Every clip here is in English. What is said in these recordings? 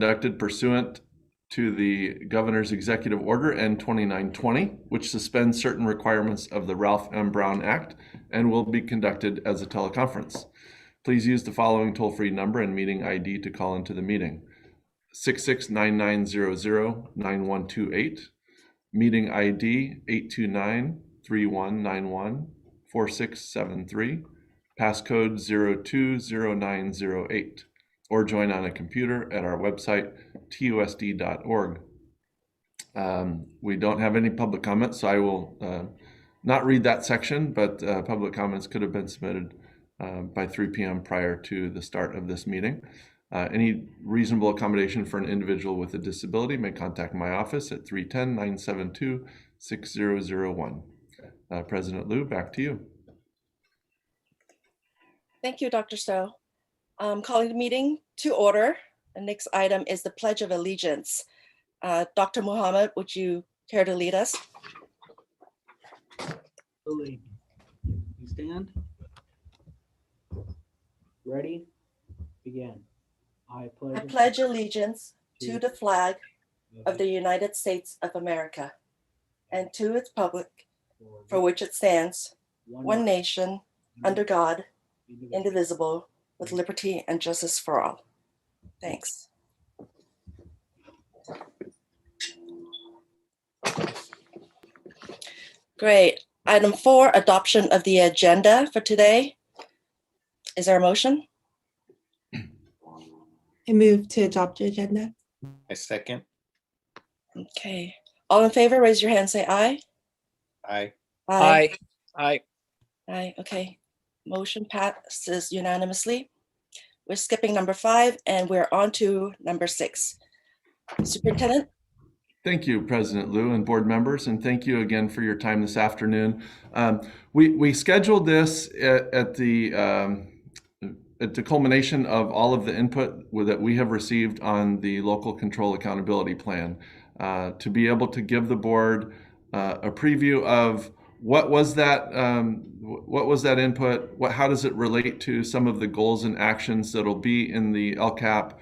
conducted pursuant to the Governor's Executive Order N-2920, which suspends certain requirements of the Ralph M. Brown Act and will be conducted as a teleconference. Please use the following toll-free number and meeting ID to call into the meeting: 6699009128, meeting ID 829-3191-4673, passcode 020908, or join on a computer at our website, TUSD.org. We don't have any public comments, so I will not read that section, but public comments could have been submitted by 3 p.m. prior to the start of this meeting. Any reasonable accommodation for an individual with a disability may contact my office at 310-972-6001. President Liu, back to you. Thank you, Dr. Stowe. Calling the meeting to order. The next item is the Pledge of Allegiance. Dr. Muhammad, would you care to lead us? You stand. Ready? Begin. I pledge allegiance to the flag of the United States of America and to its republic for which it stands, one nation, under God, indivisible, with liberty and justice for all. Thanks. Great. Item 4, adoption of the agenda for today. Is there a motion? I move to adopt the agenda. I second. Okay. All in favor, raise your hand, say aye. Aye. Aye. Aye. Aye. Okay. Motion passes unanimously. We're skipping number 5 and we're on to number 6. Superintendent? Thank you, President Liu and board members, and thank you again for your time this afternoon. We scheduled this at the culmination of all of the input that we have received on the local control accountability plan, to be able to give the board a preview of what was that input, how does it relate to some of the goals and actions that'll be in the LCAP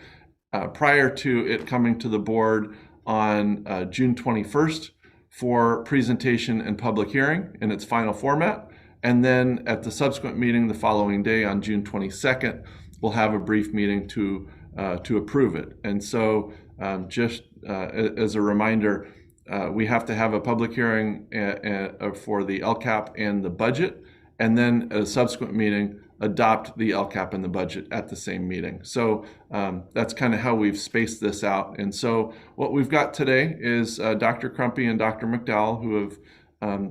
prior to it coming to the board on June 21st for presentation and public hearing in its final format. And then at the subsequent meeting the following day on June 22nd, we'll have a brief meeting to approve it. And so just as a reminder, we have to have a public hearing for the LCAP and the budget, and then at a subsequent meeting, adopt the LCAP and the budget at the same meeting. So that's kind of how we've spaced this out. And so what we've got today is Dr. Crumpy and Dr. McDowell, who have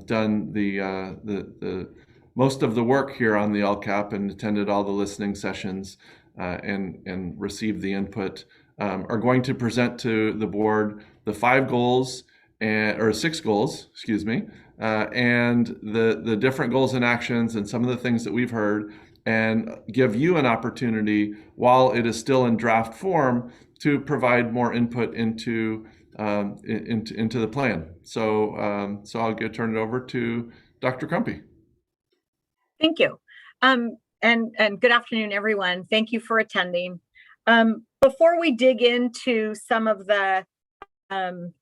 done the most of the work here on the LCAP and attended all the listening sessions and received the input, are going to present to the board the 5 goals or 6 goals, excuse me, and the different goals and actions and some of the things that we've heard, and give you an opportunity while it is still in draft form to provide more input into the plan. So I'll turn it over to Dr. Crumpy. Thank you. And good afternoon, everyone. Thank you for attending. Before we dig into some of the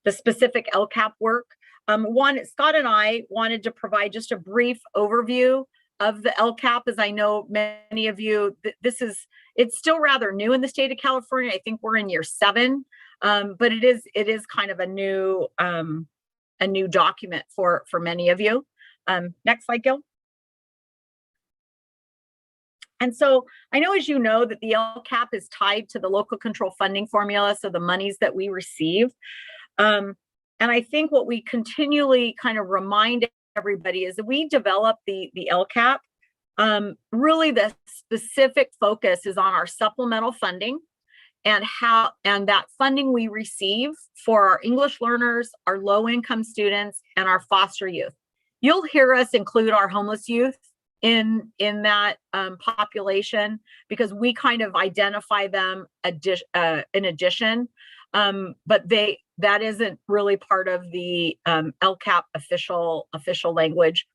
specific LCAP work, Scott and I wanted to provide just a brief overview of the LCAP, as I know many of you, it's still rather new in the state of California. I think we're in year 7, but it is kind of a new document for many of you. Next slide, Gil. And so I know, as you know, that the LCAP is tied to the local control funding formula, so the monies that we receive. And I think what we continually kind of remind everybody is that we develop the LCAP. Really, the specific focus is on our supplemental funding and that funding we receive for our English learners, our low-income students, and our foster youth. You'll hear us include our homeless youth in that population because we kind of identify them in addition, but that isn't really part of the LCAP official language.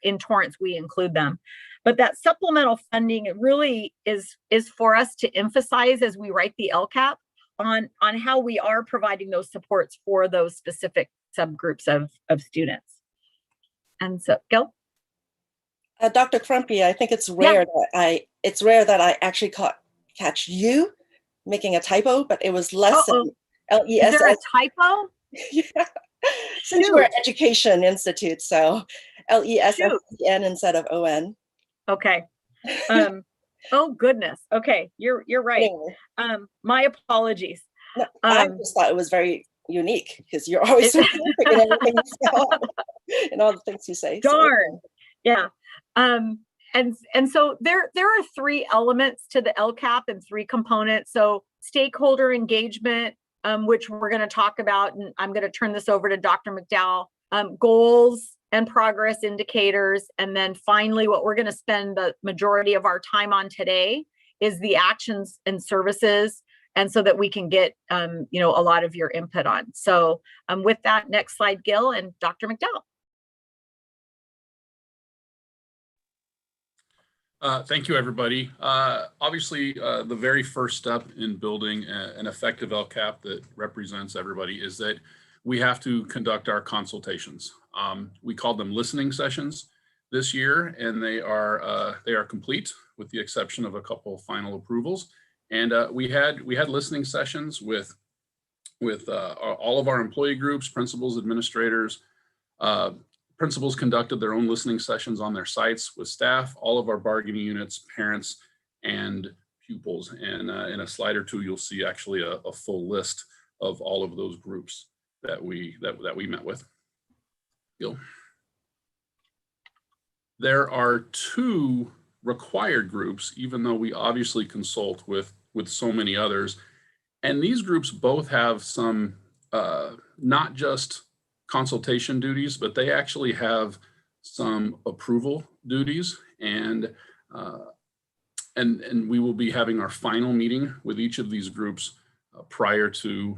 In Torrance, we include them. But that supplemental funding, it really is for us to emphasize as we write the LCAP on how we are providing those supports for those specific subgroups of students. And so, Gil? Dr. Crumpy, I think it's rare that I actually catch you making a typo, but it was lesson Is there a LESS. typo? Yeah. Since we're an education institute, so LESSEN instead of ON. Okay. Oh goodness. Okay, you're right. Anyway, My apologies. no, I just thought it was very unique because you're always so perfect in everything you say, in all the things you say. Darn. Yeah. And so there are 3 elements to the LCAP and 3 components. So stakeholder engagement, which we're going to talk about, and I'm going to turn this over to Dr. McDowell, goals and progress indicators. And then finally, what we're going to spend the majority of our time on today is the actions and services. And so that we can get, a lot of your input on. So with that, next slide, Gil and Dr. McDowell. Thank you, everybody. Obviously, the very first step in building an effective LCAP that represents everybody is that we have to conduct our consultations. We call them listening sessions this year, and they are complete with the exception of a couple of final approvals. And we had listening sessions with all of our employee groups, principals, administrators. Principals conducted their own listening sessions on their sites with staff, all of our bargaining units, parents, and pupils. And in a slide or two, you'll see actually a full list of all of those groups that we met with. Gil. There are 2 required groups, even though we obviously consult with so many others. And these groups both have some, not just consultation duties, but they actually have some approval duties, and we will be having our final meeting with each of these groups prior to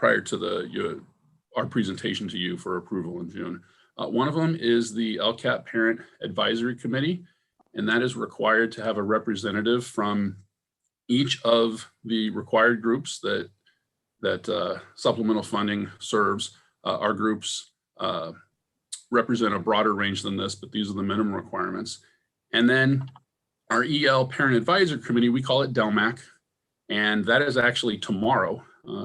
our presentation to you for approval in June. One of them is the LCAP Parent Advisory Committee, and that is required to have a representative from each of the required groups that supplemental funding serves. Our groups represent a broader range than this, but these are the minimum requirements. And then our EL Parent Advisory Committee, we call it DELMAC, and that is actually tomorrow.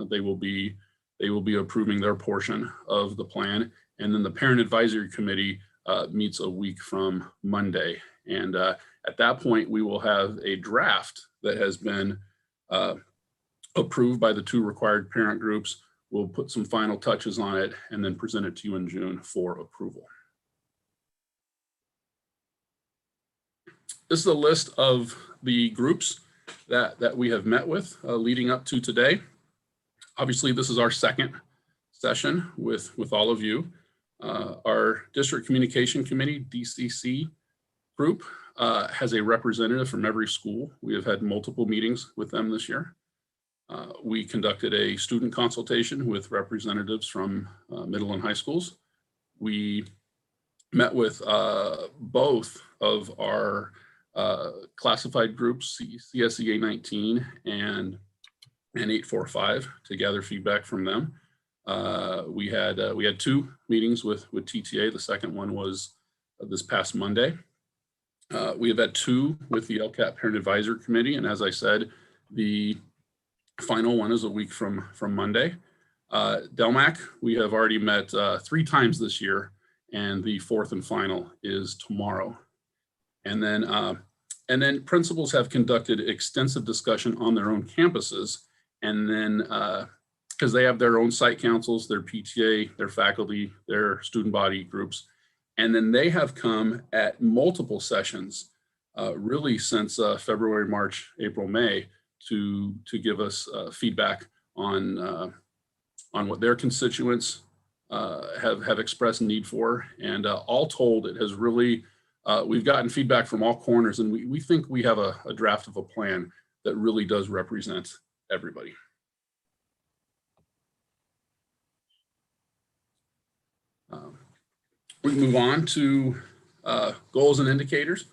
They will be approving their portion of the plan. And then the Parent Advisory Committee meets a week from Monday. And at that point, we will have a draft that has been approved by the 2 required parent groups. We'll put some final touches on it and then present it to you in June for approval. This is a list of the groups that we have met with leading up to today. Obviously, this is our second session with all of you. Our District Communication Committee, DCC group, has a representative from every school. We have had multiple meetings with them this year. We conducted a student consultation with representatives from middle and high schools. We met with both of our classified groups, CSEA 19 and 845, to gather feedback from them. We had 2 meetings with TTA. The second one was this past Monday. We have had 2 with the LCAP Parent Advisory Committee, and as I said, the final one is a week from Monday. DELMAC, we have already met 3 times this year, and the 4th and final is tomorrow. And then principals have conducted extensive discussion on their own campuses, and then because they have their own site councils, their PTA, their faculty, their student body groups, and then they have come at multiple sessions, really since February, March, April, May, to give us feedback on what their constituents have expressed need for. And all told, it has really, we've gotten feedback from all corners, and we think we have a draft of a plan that really does represent everybody. We move on to goals and indicators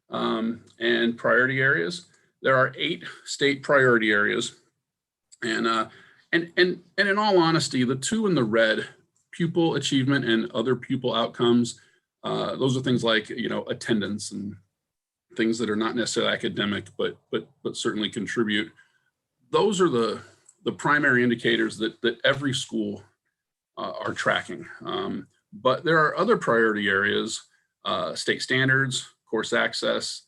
and priority areas. There are 8 state priority areas And in all honesty, the two in the red, pupil achievement and other pupil outcomes, those are things like, attendance and things that are not necessarily academic, but certainly contribute. Those are the primary indicators that every school are tracking. But there are other priority areas, state standards, course access,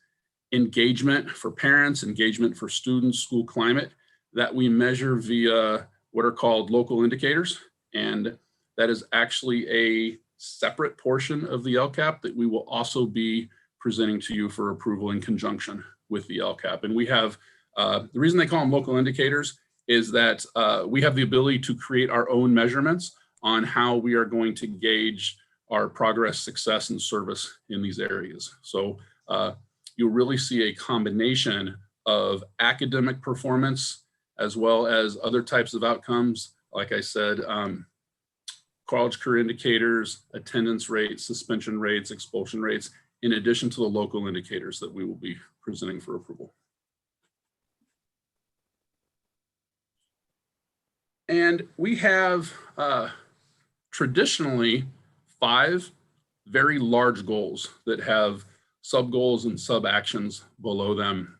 engagement for parents, engagement for students, school climate, that we measure via what are called local indicators. And that is actually a separate portion of the LCAP that we will also be presenting to you for approval in conjunction with the LCAP. And we have, the reason they call them local indicators is that we have the ability to create our own measurements on how we are going to gauge our progress, success, and service in these areas. So you'll really see a combination of academic performance as well as other types of outcomes. Like I said, college career indicators, attendance rates, suspension rates, expulsion rates, in addition to the local indicators that we will be presenting for approval. And we have traditionally 5 very large goals that have sub-goals and sub-actions below them.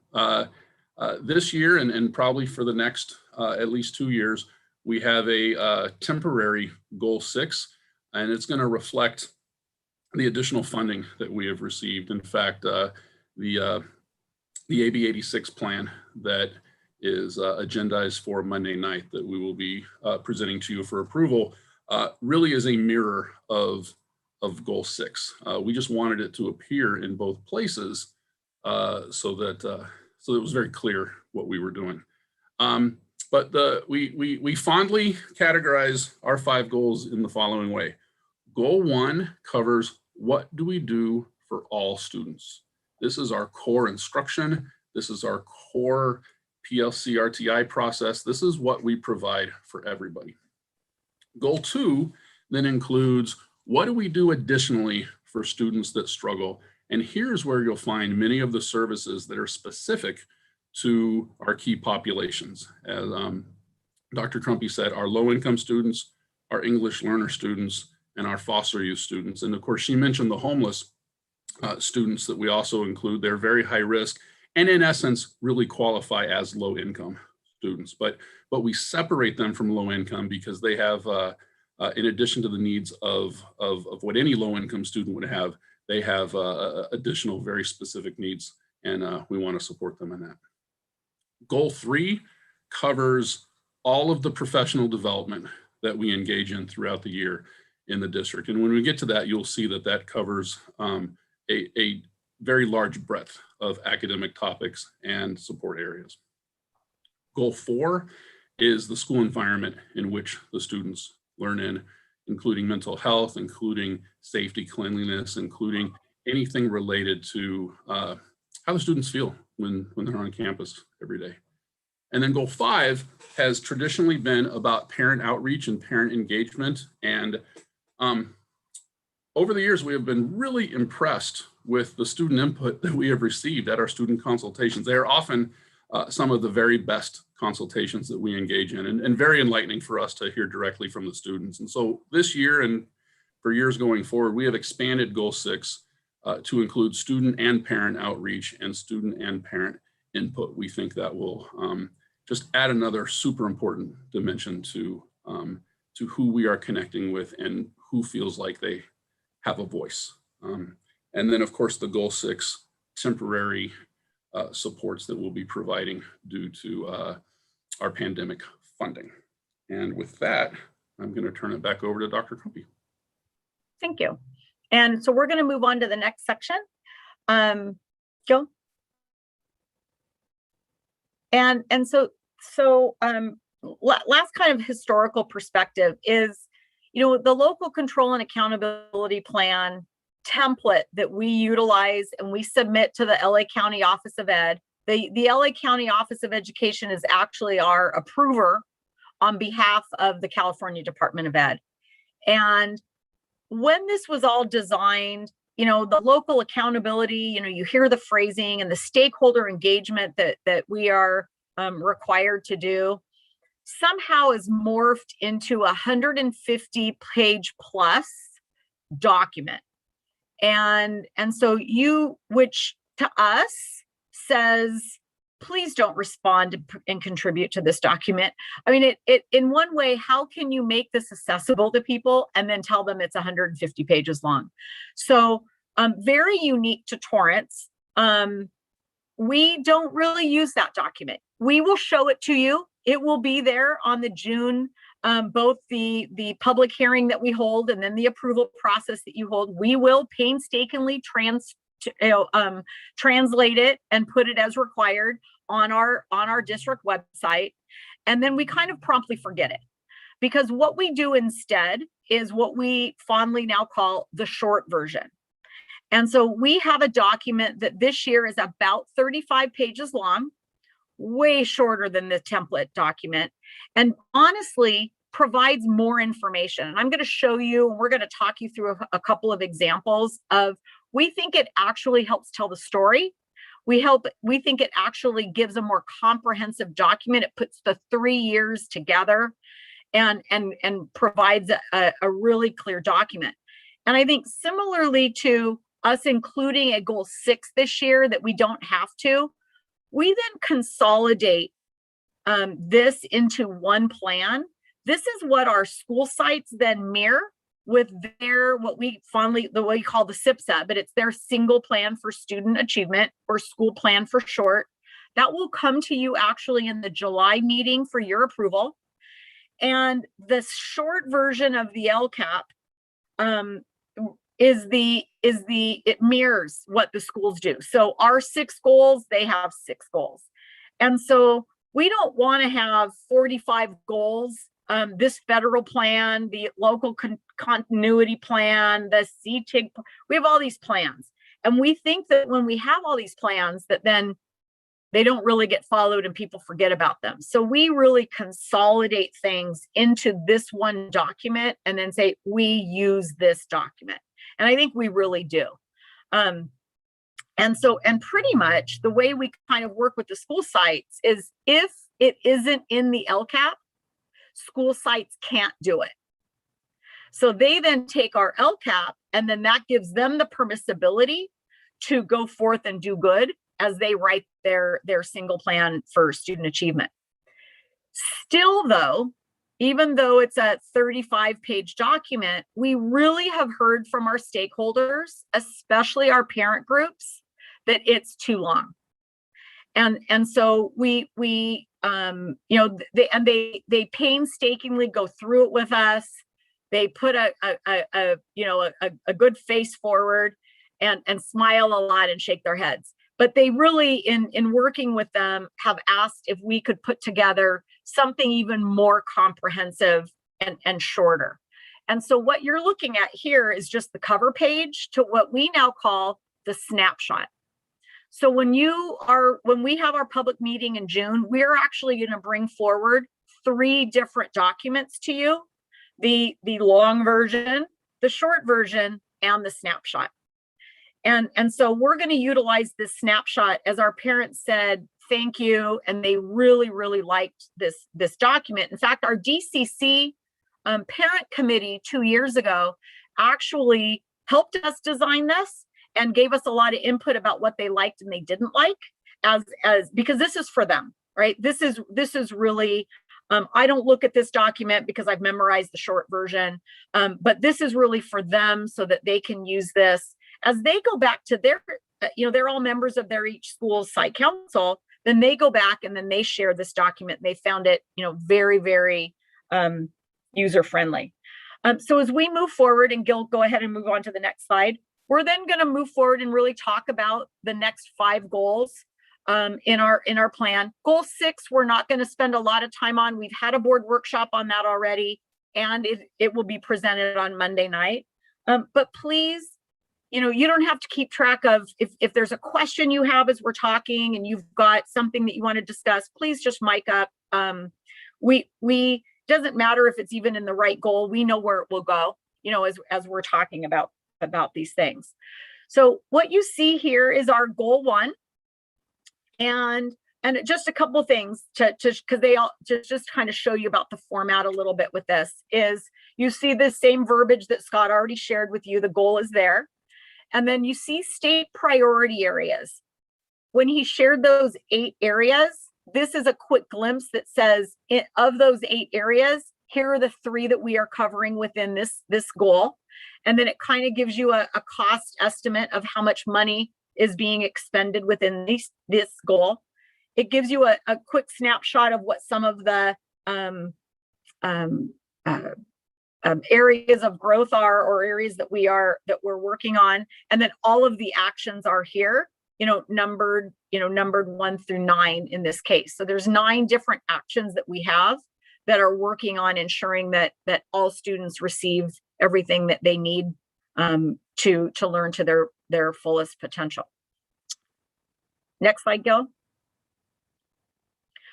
This year, and probably for the next at least 2 years, we have a temporary goal 6, and it's going to reflect the additional funding that we have received. In fact, the AB 86 plan that is agendized for Monday night that we will be presenting to you for approval really is a mirror of goal 6. We just wanted it to appear in both places so that it was very clear what we were doing. But we fondly categorize our 5 goals in the following way. Goal 1 covers what do we do for all students. This is our core instruction. This is our core PLC RTI process. This is what we provide for everybody. Goal 2 then includes what do we do additionally for students that struggle. And here's where you'll find many of the services that are specific to our key populations. As Dr. Crumpy said, our low-income students, our English learner students, and our foster youth students. And of course, she mentioned the homeless students that we also include. They're very high risk and in essence really qualify as low-income students. But we separate them from low income because they have, in addition to the needs of what any low-income student would have, they have additional very specific needs, and we want to support them in that. Goal 3 covers all of the professional development that we engage in throughout the year in the district. And when we get to that, you'll see that that covers a very large breadth of academic topics and support areas. Goal 4 is the school environment in which the students learn in, including mental health, including safety, cleanliness, including anything related to how the students feel when they're on campus every day. And then goal 5 has traditionally been about parent outreach and parent engagement. And over the years, we have been really impressed with the student input that we have received at our student consultations. They are often some of the very best consultations that we engage in, and very enlightening for us to hear directly from the students. And so this year and for years going forward, we have expanded goal 6 to include student and parent outreach and student and parent input. We think that will just add another super important dimension to who we are connecting with and who feels like they have a voice. And then of course the goal 6 temporary supports that we'll be providing due to our pandemic funding. And with that, I'm going to turn it back over to Dr. Crumpy. Thank you. And so we're going to move on to the next section. Joe? And so last kind of historical perspective is, the local control and accountability plan template that we utilize and we submit to the LA County Office of Ed. The LA County Office of Education is actually our approver on behalf of the California Department of Ed. And when this was all designed, the local accountability, you hear the phrasing and the stakeholder engagement that we are required to do. somehow is morphed into a 150-page plus document. And so which to us says, please don't respond and contribute to this document. I mean, it in one way, how can you make this accessible to people and then tell them it's 150 pages long? So very unique to Torrance. We don't really use that document. We will show it to you. It will be there on the June, both the public hearing that we hold and then the approval process that you hold. We will painstakingly translate it and put it as required on our district website. And then we kind of promptly forget it, because what we do instead is what we fondly now call the short version. And so we have a document that this year is about 35 pages long, way shorter than the template document, and honestly provides more information. And I'm going to show you, and we're going to talk you through a couple of examples of, we think it actually helps tell the story. We think it actually gives a more comprehensive document. It puts the 3 years together and provides a really clear document. And I think similarly to us including a goal 6 this year that we don't have to, we then consolidate this into one plan. This is what our school sites then mirror with their, what we call the SIPSA, but it's their single plan for student achievement, or school plan for short. That will come to you actually in the July meeting for your approval. And the short version of the LCAP it mirrors what the schools do. So our 6 goals, they have 6 goals. And so we don't want to have 45 goals. This federal plan, the local continuity plan, the CTIG, we have all these plans. And we think that when we have all these plans, that then they don't really get followed and people forget about them. So we really consolidate things into this one document and then say, we use this document. And I think we really do. And pretty much the way we kind of work with the school sites is, if it isn't in the LCAP, school sites can't do it. So they then take our LCAP, and then that gives them the permissibility to go forth and do good as they write their single plan for student achievement. Still though, even though it's a 35-page document, we really have heard from our stakeholders, especially our parent groups, that it's too long. And so we they painstakingly go through it with us. They put a good face forward and smile a lot and shake their heads. But they really, in working with them, have asked if we could put together something even more comprehensive and shorter. And so what you're looking at here is just the cover page to what we now call the snapshot. So when we have our public meeting in June, we're actually going to bring forward 3 different documents to you: the long version, the short version, and the snapshot. And so we're going to utilize this snapshot, as our parents said, thank you. And they really, really liked this document. In fact, our DCC parent committee 2 years ago actually helped us design this and gave us a lot of input about what they liked and they didn't like, because this is for them, right? This is really, I don't look at this document because I've memorized the short version, but this is really for them so that they can use this as they go back to their, they're all members of their each school's site council. Then they go back and then they share this document. They found it, very, very user-friendly. So as we move forward, and Gil, go ahead and move on to the next slide. We're then going to move forward and really talk about the next 5 goals in our plan. Goal 6, we're not going to spend a lot of time on. We've had a board workshop on that already, and it will be presented on Monday night. But please, you don't have to keep track of, if there's a question you have as we're talking and you've got something that you want to discuss, please just mic up. We doesn't matter if it's even in the right goal. We know where it will go, as we're talking about these things. So what you see here is our goal 1. And and just a couple things because they all just kind of show you about the format a little bit with this is you see the same verbiage that Scott already shared with you. The goal is there. And then you see state priority areas. When he shared those 8 areas, this is a quick glimpse that says of those 8 areas, here are the 3 that we are covering within this goal. And then it kind of gives you a cost estimate of how much money is being expended within this goal. It gives you a quick snapshot of what some of the areas of growth are, or areas that we're working on. And then all of the actions are here, numbered 1 through 9 in this case. So there's 9 different actions that we have that are working on ensuring that all students receive everything that they need to learn to their fullest potential. Next slide, Gil.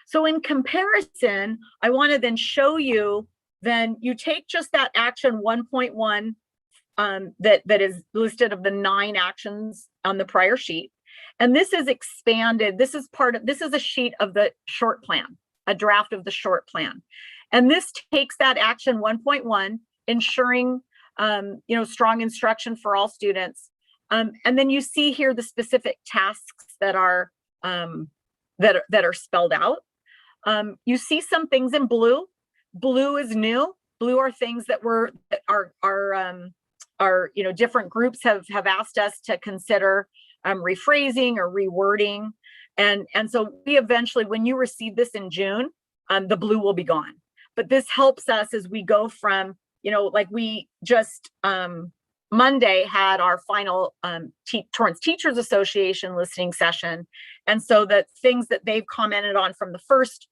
So in comparison, I want to then show you, then you take just that action 1.1 that is listed of the 9 actions on the prior sheet. And this is expanded. This is a sheet of the short plan, a draft of the short plan. And this takes that action 1.1, ensuring strong instruction for all students. And then you see here the specific tasks that are spelled out. You see some things in blue. Blue is new. Blue are things that different groups have asked us to consider rephrasing or rewording. And so we eventually, when you receive this in June, the blue will be gone. But this helps us as we go from, like we just Monday had our final Torrance Teachers Association listening session. And so the things that they've commented on from the first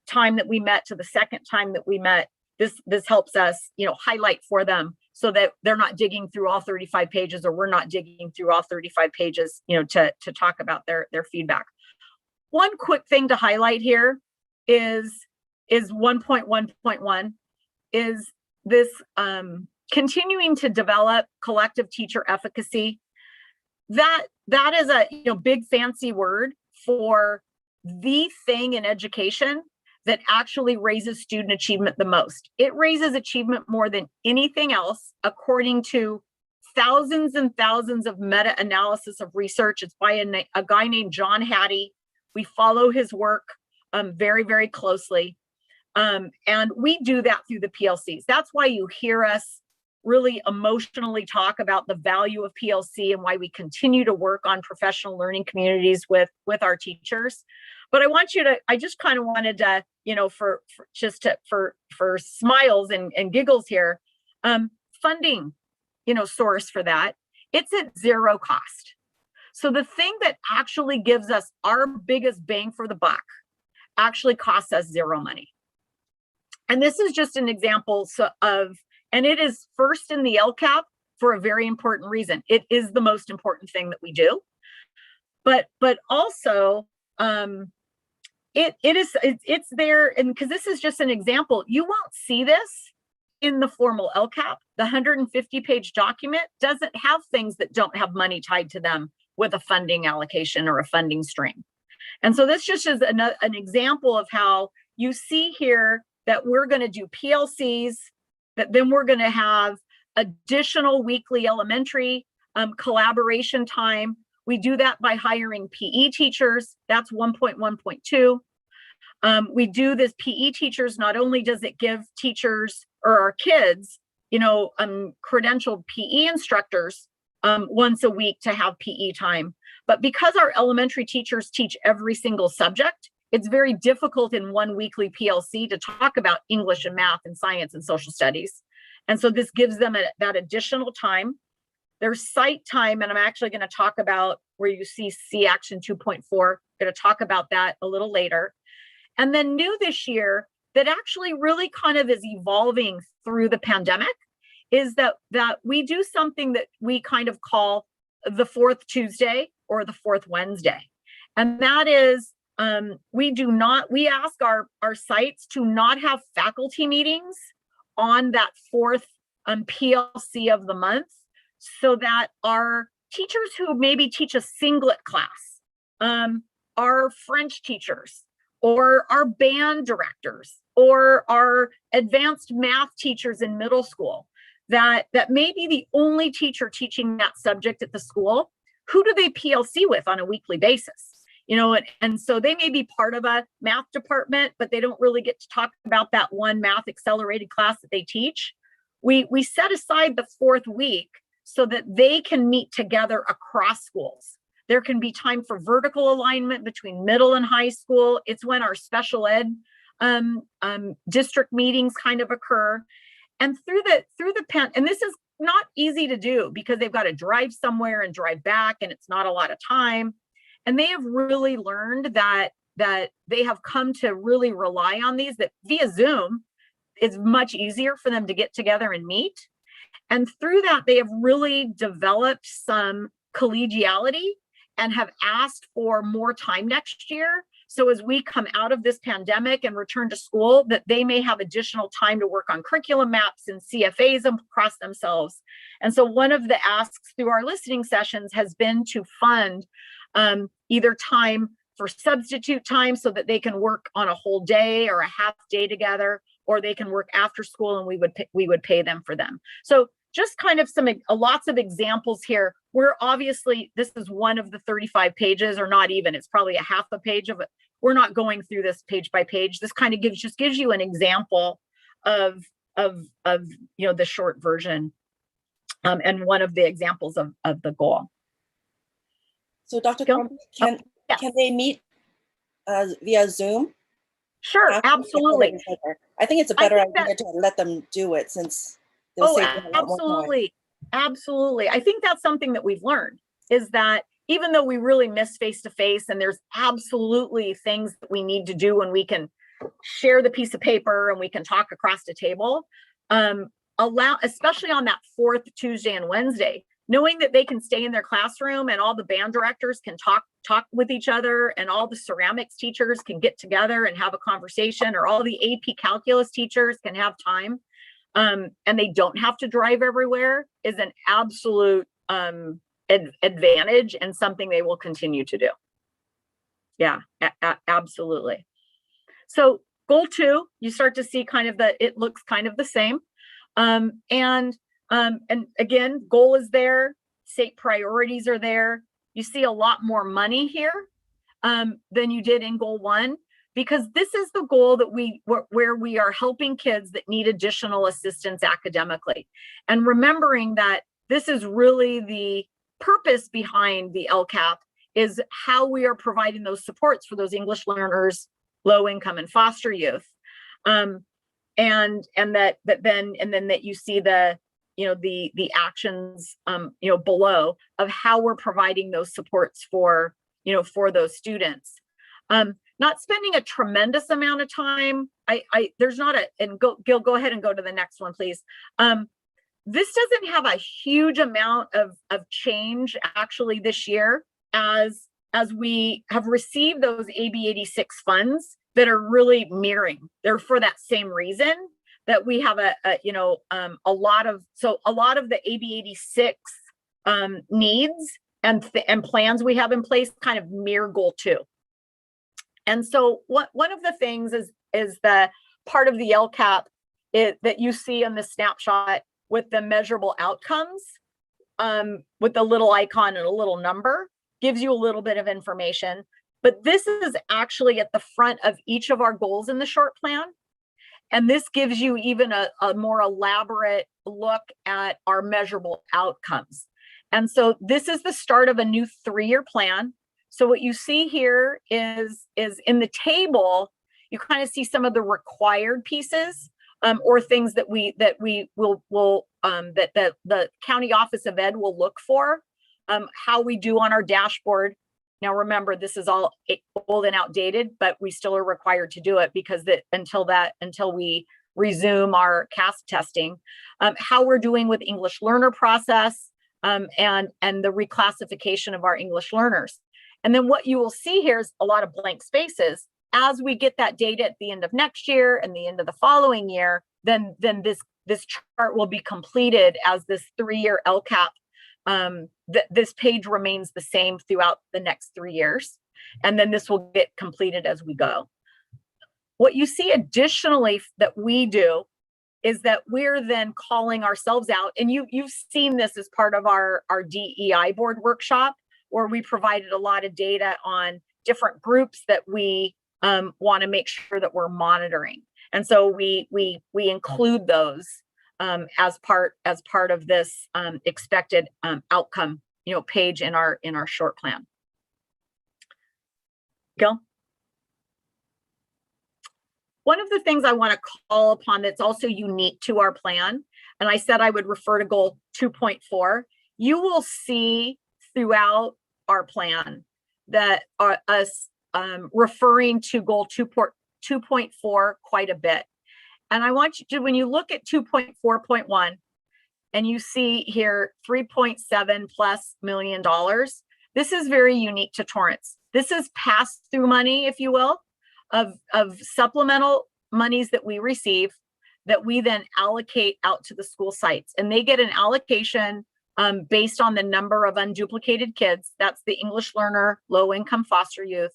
time that we met to the second time that we met, this helps us, highlight for them so that they're not digging through all 35 pages, or we're not digging through all 35 pages, to talk about their feedback. One quick thing to highlight here is 1.1.1 is this continuing to develop collective teacher efficacy. That is a big fancy word for the thing in education that actually raises student achievement the most. It raises achievement more than anything else, according to thousands and thousands of meta-analysis of research. It's by a guy named John Hattie. We follow his work very, very closely. And we do that through the PLCs. That's why you hear us really emotionally talk about the value of PLC and why we continue to work on professional learning communities with our teachers. But I just kind of wanted to, for smiles and giggles here, funding, source for that, it's at 0 cost. So the thing that actually gives us our biggest bang for the buck actually costs us 0 money. And this is just an example and it is first in the LCAP for a very important reason. It is the most important thing that we do, but also it's there. And because this is just an example, you won't see this in the formal LCAP. The 150-page document doesn't have things that don't have money tied to them with a funding allocation or a funding stream. And so this just is an example of how you see here that we're going to do PLCs, that then we're going to have additional weekly elementary collaboration time. We do that by hiring PE teachers. That's 1.1.2. We do this PE teachers. Not only does it give teachers or our kids, credentialed PE instructors once a week to have PE time, but because our elementary teachers teach every single subject, it's very difficult in one weekly PLC to talk about English and math and science and social studies. And so this gives them that additional time. There's site time, and I'm actually going to talk about where you see Action 2.4. Going to talk about that a little later. And then new this year, that actually really kind of is evolving through the pandemic, is that we do something that we kind of call the 4th Tuesday or the 4th Wednesday. And that is, we ask our sites to not have faculty meetings on that 4th PLC of the month, so that our teachers who maybe teach a singlet class our French teachers or our band directors or our advanced math teachers in middle school that may be the only teacher teaching that subject at the school. Who do they PLC with on a weekly basis? And so they may be part of a math department, but they don't really get to talk about that one math accelerated class that they teach. We set aside the fourth week so that they can meet together across schools. There can be time for vertical alignment between middle and high school. It's when our special ed district meetings kind of occur. And through the pen, and this is not easy to do because they've got to drive somewhere and drive back, and it's not a lot of time. And they have really learned that they have come to really rely on these, that via Zoom, it's much easier for them to get together and meet. And through that, they have really developed some collegiality and have asked for more time next year. So as we come out of this pandemic and return to school, that they may have additional time to work on curriculum maps and CFAs across themselves. And so one of the asks through our listening sessions has been to fund either time for substitute time so that they can work on a whole day or a half day together, or they can work after school and we would pay them for them. So just kind of lots of examples here. We're obviously, this is one of the 35 pages, or not even, it's probably a half a page of it. We're not going through this page by page. This kind of gives you an example of the short version and one of the examples of the goal. So Dr. Go. Crombie, can they meet via Zoom? Sure, absolutely. I think it's a better think idea to let them do it since they'll save them a lot more time. Absolutely. Absolutely. I think that's something that we've learned, is that even though we really miss face-to-face, and there's absolutely things that we need to do when we can share the piece of paper and we can talk across the table, especially on that fourth Tuesday and Wednesday, knowing that they can stay in their classroom and all the band directors can talk with each other, and all the ceramics teachers can get together and have a conversation, or all the AP calculus teachers can have time, and they don't have to drive everywhere, is an absolute advantage and something they will continue to do. Yeah, absolutely. So goal 2, you start to see kind of it looks kind of the same. And again, goal is there, state priorities are there. You see a lot more money here than you did in goal 1, because this is the goal that where we are helping kids that need additional assistance academically. And remembering that this is really the purpose behind the LCAP, is how we are providing those supports for those English learners, low income and foster youth. And then that you see the actions below of how we're providing those supports for those students. Not spending a tremendous amount of time. There's not Gil, go ahead and go to the next one, please. This doesn't have a huge amount of change actually this year, as we have received those AB 86 funds that are really mirroring. They're for that same reason, that we have a lot of the AB 86 needs and plans we have in place kind of mirror goal 2. And so one of the things is the part of the LCAP that you see in the snapshot with the measurable outcomes, with the little icon and a little number, gives you a little bit of information. But this is actually at the front of each of our goals in the short plan. And this gives you even a more elaborate look at our measurable outcomes. And so this is the start of a new 3-year plan. So what you see here is in the table, you kind of see some of the required pieces, or things that the County Office of Ed will look for, how we do on our dashboard. Now, remember, this is all old and outdated, but we still are required to do it because until we resume our CASP testing, how we're doing with English learner process, and the reclassification of our English learners. And then what you will see here is a lot of blank spaces. As we get that data at the end of next year and the end of the following year, then this chart will be completed as this 3-year LCAP. This page remains the same throughout the next 3 years. And then this will get completed as we go. What you see additionally that we do is that we're then calling ourselves out, and you've seen this as part of our DEI board workshop, where we provided a lot of data on different groups that we want to make sure that we're monitoring. And so we include those as part of this expected outcome, page in our short plan. Gil? One of the things I want to call upon that's also unique to our plan, and I said I would refer to goal 2.4, you will see throughout our plan that us referring to goal 2.4 quite a bit. And I want you to, when you look at 2.4.1 and you see here $3.7+ million, this is very unique to Torrance. This is pass-through money, if you will, of supplemental monies that we receive that we then allocate out to the school sites. And they get an allocation based on the number of unduplicated kids. That's the English learner, low-income foster youth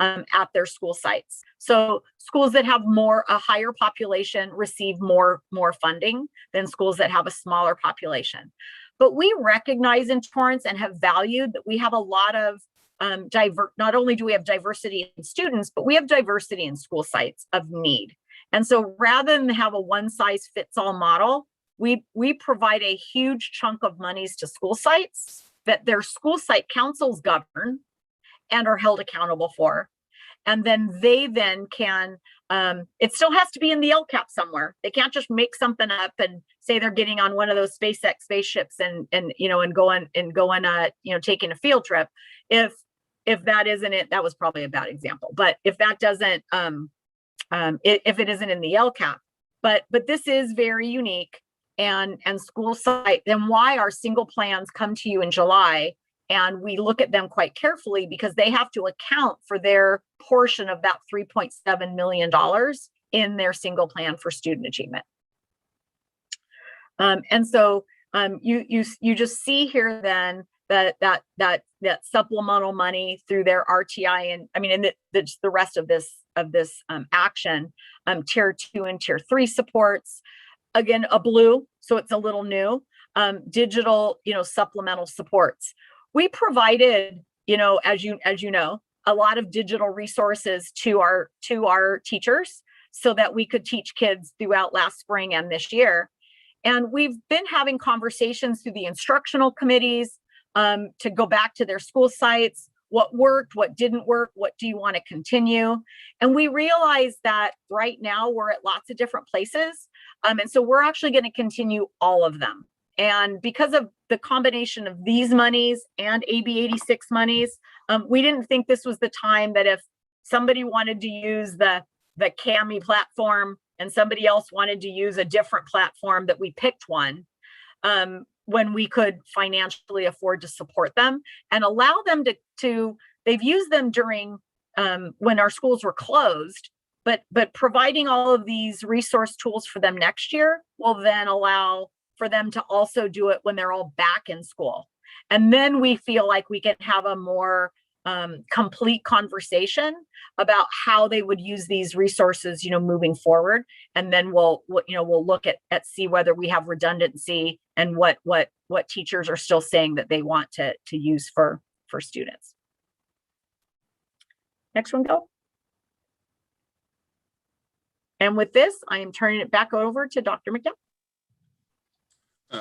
at their school sites. So schools that have a higher population receive more funding than schools that have a smaller population. But we recognize in Torrance and have valued that we have a lot of not only do we have diversity in students, but we have diversity in school sites of need. And so rather than have a one-size-fits-all model, we provide a huge chunk of monies to school sites that their school site councils govern and are held accountable for. And then they then can, it still has to be in the LCAP somewhere. They can't just make something up and say they're getting on one of those SpaceX spaceships and going taking a field trip. If that isn't it, that was probably a bad example. But if that doesn't, if it isn't in the LCAP, but this is very unique and school site, then why our single plans come to you in July and we look at them quite carefully because they have to account for their portion of that $3.7 million in their single plan for student achievement. And so you just see here then that supplemental money through their RTI and the rest of this action, tier 2 and tier 3 supports, again, a blue, so it's a little new, digital, supplemental supports. We provided, as you know, a lot of digital resources to our teachers so that we could teach kids throughout last spring and this year. And we've been having conversations through the instructional committees to go back to their school sites, what worked, what didn't work, what do you want to continue? And we realize that right now we're at lots of different places. And so we're actually going to continue all of them. And because of the combination of these monies and AB 86 monies, we didn't think this was the time that if somebody wanted to use the CAMI platform and somebody else wanted to use a different platform, that we picked one when we could financially afford to support them and allow them to they've used them during when our schools were closed, but providing all of these resource tools for them next year will then allow for them to also do it when they're all back in school. And then we feel like we can have a more complete conversation about how they would use these resources, moving forward. And then we'll look at see whether we have redundancy and what teachers are still saying that they want to use for students. Next one, go. And with this, I am turning it back over to Dr. McDowell.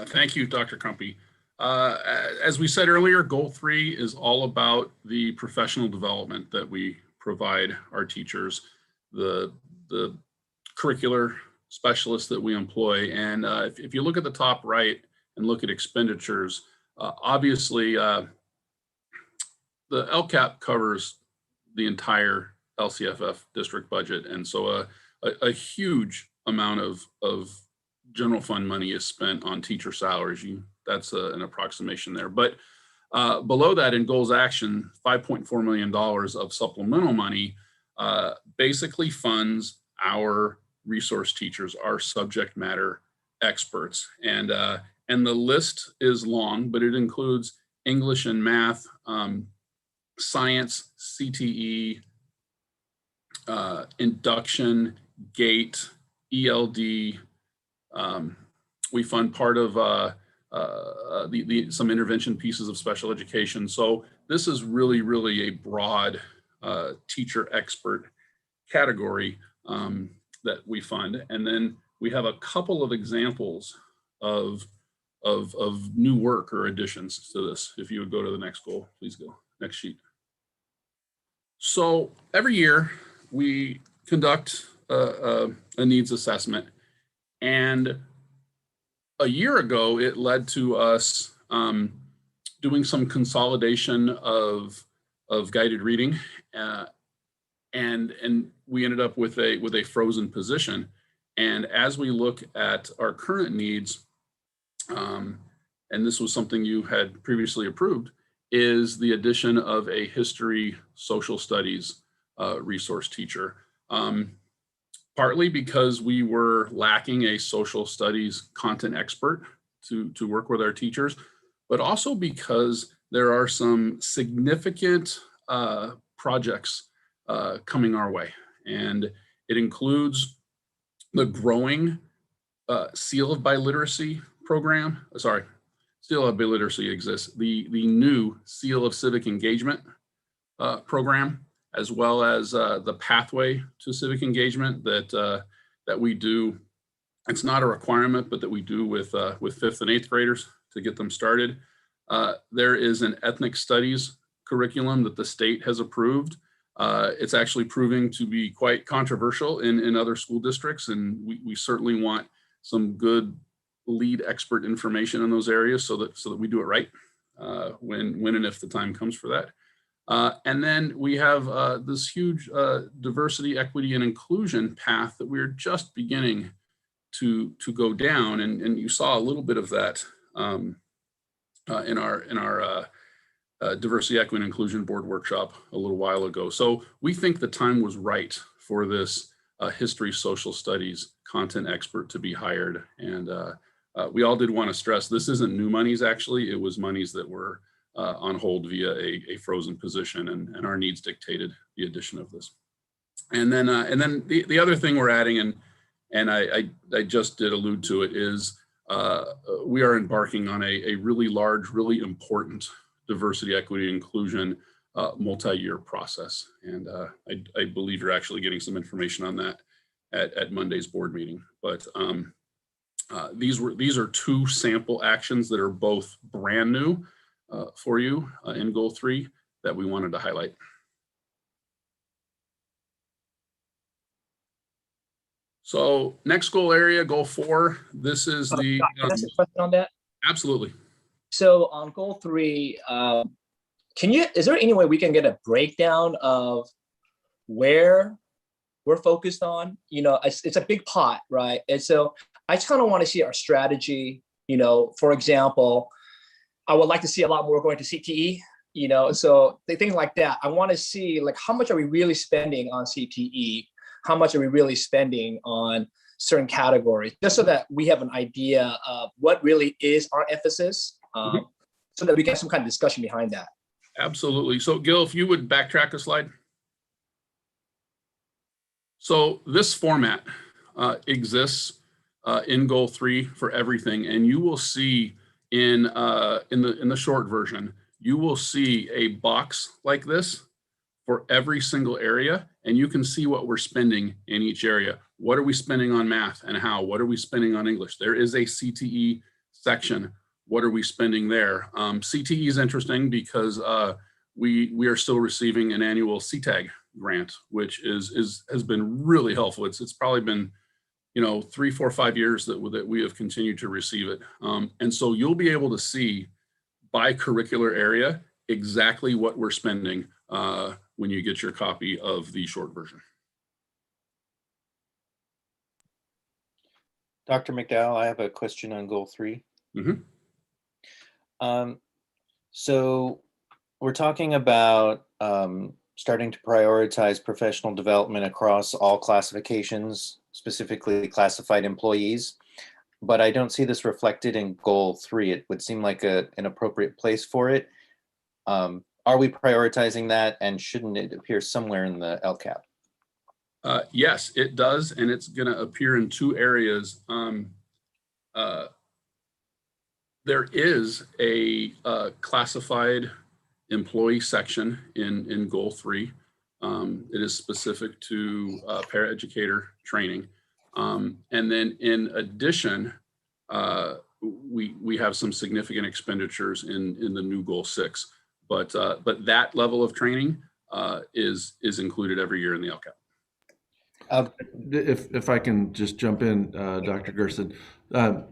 Thank you, Dr. Crumpy. As we said earlier, goal 3 is all about the professional development that we provide our teachers, the curricular specialists that we employ. And if you look at the top right and look at expenditures, obviously the LCAP covers the entire LCFF district budget. And so a huge amount of general fund money is spent on teacher salaries. That's an approximation there. But below that in goals action, $5.4 million of supplemental money basically funds our resource teachers, our subject matter experts. And the list is long, but it includes English and math science, CTE, induction, GATE, ELD. We fund part of some intervention pieces of special education. So this is really, really a broad teacher expert category that we fund. And then we have a couple of examples of new work or additions to this. If you would go to the next goal, please go, next sheet. So every year we conduct a needs assessment, and a year ago it led to us doing some consolidation of guided reading, and we ended up with a frozen position. And as we look at our current needs, and this was something you had previously approved, is the addition of a history social studies resource teacher. Partly because we were lacking a social studies content expert to work with our teachers, but also because there are some significant projects coming our way. And it includes the growing Seal of Biliteracy program. Sorry, Seal of Biliteracy exists. The new Seal of Civic Engagement program, as well as the pathway to civic engagement that we do. It's not a requirement, but that we do with 5th and 8th graders to get them started. There is an ethnic studies curriculum that the state has approved. It's actually proving to be quite controversial in other school districts, and we certainly want some good lead expert information in those areas so that we do it right when and if the time comes for that. And then we have this huge diversity, equity, and inclusion path that we're just beginning to go down, and you saw a little bit of that in our diversity, equity, and inclusion board workshop a little while ago. So we think the time was right for this history social studies content expert to be hired. And we all did want to stress this isn't new monies. Actually, it was monies that were on hold via a frozen position, and our needs dictated the addition of this. And then the other thing we're adding, and I just did allude to it, is we are embarking on a really large, really important diversity, equity, inclusion multi-year process. And I believe you're actually getting some information on that at Monday's board meeting. But these are two sample actions that are both brand new for you in goal 3 that we wanted to highlight. So next goal area, goal 4, this is the- Can I ask a question on that? Absolutely. So on goal 3, is there any way we can get a breakdown of where we're focused on? You know, it's a big pot, right? And so I just kind of want to see our strategy. You know, for example, I would like to see a lot more going to CTE, you know, so things like that. I want to see, like, how much are we really spending on CTE? How much are we really spending on certain categories? Just so that we have an idea of what really is our emphasis, so that we get some kind of discussion behind that. Absolutely. So Gil, if you would backtrack a slide. So this format exists in goal 3 for everything, and you will see in the short version, you will see a box like this for every single area, and you can see what we're spending in each area. What are we spending on math and how? What are we spending on English? There is a CTE section. What are we spending there? CTE is interesting because we are still receiving an annual CTAG grant, which has been really helpful. It's probably been 3, 4, 5 years that we have continued to receive it. And so you'll be able to see by curricular area exactly what we're spending when you get your copy of the short version. Dr. McDowell, I have a question on goal 3. So we're talking about starting to prioritize professional development across all classifications, specifically classified employees, but I don't see this reflected in goal 3. It would seem like an appropriate place for it. are we prioritizing that, and shouldn't it appear somewhere in the LCAP? Yes, it does, and it's going to appear in two areas. There is a classified employee section in Goal 3. It is specific to paraeducator training. And then in addition, we have some significant expenditures in the new Goal 6. But that level of training is included every year in the LCAP. If I can just jump in, Dr. Gerson, a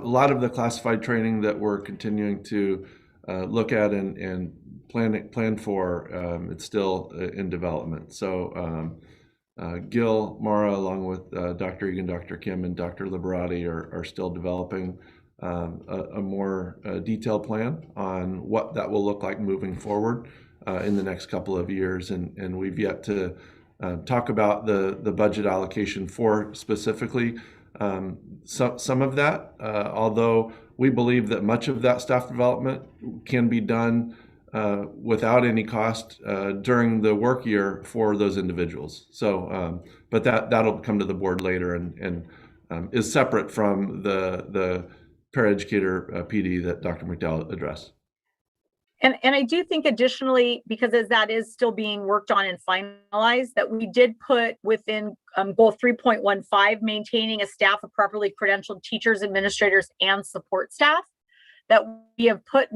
lot of the classified training that we're continuing to look at and plan for, it's still in development. So Gil, Mara, along with Dr. Egan, Dr. Kim, and Dr. Liberati are still developing a more detailed plan on what that will look like moving forward in the next couple of years. And we've yet to talk about the budget allocation for specifically some of that, although we believe that much of that staff development can be done without any cost during the work year for those individuals. So, but that'll come to the board later and is separate from the paraeducator PD that Dr. McDowell addressed. And I do think additionally, because as that is still being worked on and finalized, that we did put within goal 3.15, maintaining a staff of properly credentialed teachers, administrators, and support staff, that we have put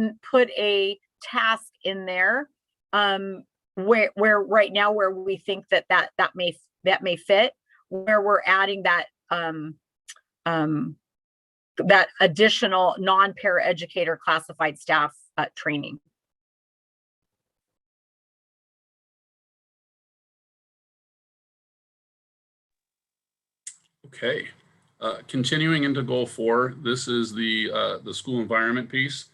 a task in there where right now where we think that may fit, where we're adding that that additional non-paraeducator classified staff training. Okay, continuing into Goal 4, this is the school environment piece,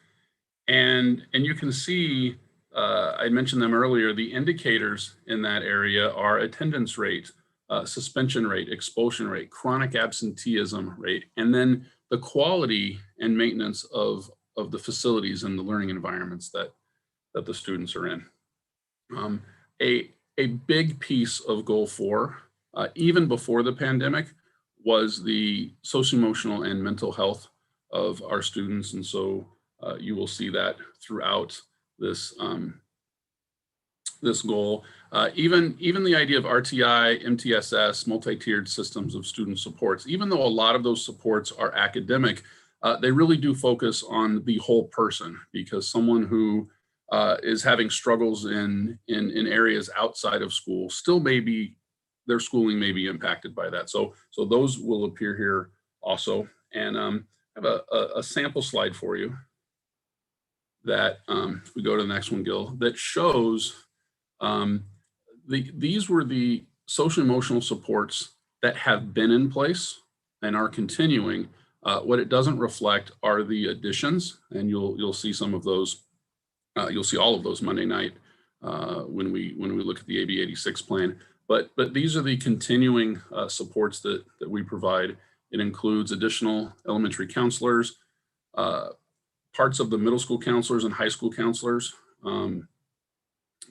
and you can see I mentioned them earlier. The indicators in that area are attendance rate, suspension rate, expulsion rate, chronic absenteeism rate, and then the quality and maintenance of the facilities and the learning environments that the students are in. A big piece of Goal 4, even before the pandemic, was the socio-emotional and mental health of our students. And so you will see that throughout this, this goal. Even the idea of RTI, MTSS, multi-tiered systems of student supports, even though a lot of those supports are academic, they really do focus on the whole person, because someone who is having struggles in areas outside of school still may be, their schooling may be impacted by that. So those will appear here also. And I have a sample slide for you that, if we go to the next one, Gil, that shows these were the social emotional supports that have been in place and are continuing. What it doesn't reflect are the additions, and you'll see some of those. You'll see all of those Monday night when we look at the AB 86 plan. But these are the continuing supports that we provide. It includes additional elementary counselors, parts of the middle school counselors and high school counselors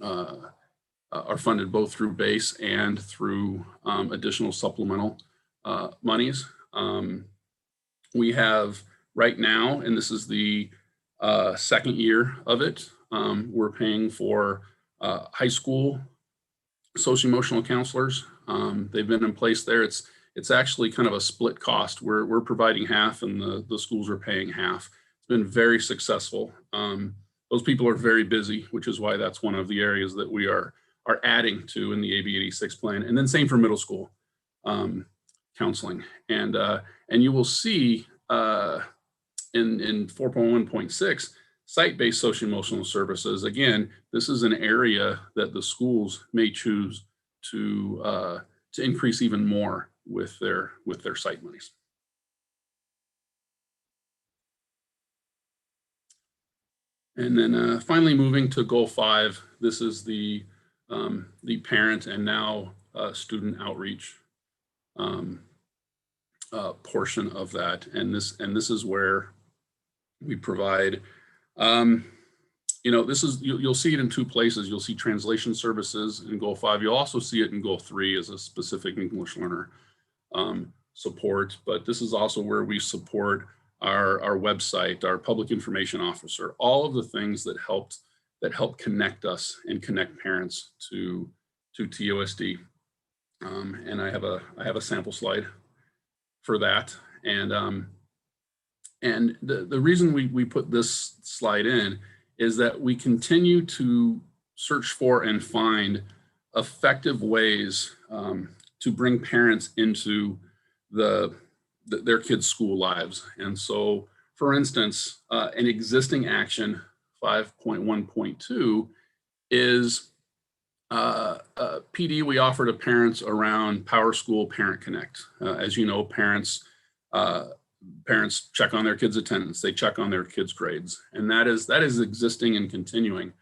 are funded both through base and through additional supplemental monies. We have right now, and this is the second year of it, we're paying for high school socio-emotional counselors. They've been in place there. It's actually kind of a split cost. We're providing half and the schools are paying half. It's been very successful. Those people are very busy, which is why that's one of the areas that we are adding to in the AB 86 plan. And then same for middle school counseling. And you will see in 4.1.6, site-based socio-emotional services. Again, this is an area that the schools may choose to increase even more with their site monies. And then finally moving to Goal 5, this is the parent and now student outreach portion of that. And this is where we provide this is, you'll see it in two places. You'll see translation services in Goal 5. You'll also see it in Goal 3 as a specific English learner support. But this is also where we support our website, our public information officer, all of the things that help connect us and connect parents to TUSD. And I have a sample slide for that. And the reason we put this slide in is that we continue to search for and find effective ways to bring parents into their kids' school lives. And so, for instance, an existing action 5.1.2 is PD we offer to parents around Power School Parent Connect. As you know, parents check on their kids' attendance, they check on their kids' grades, and that is existing and continuing.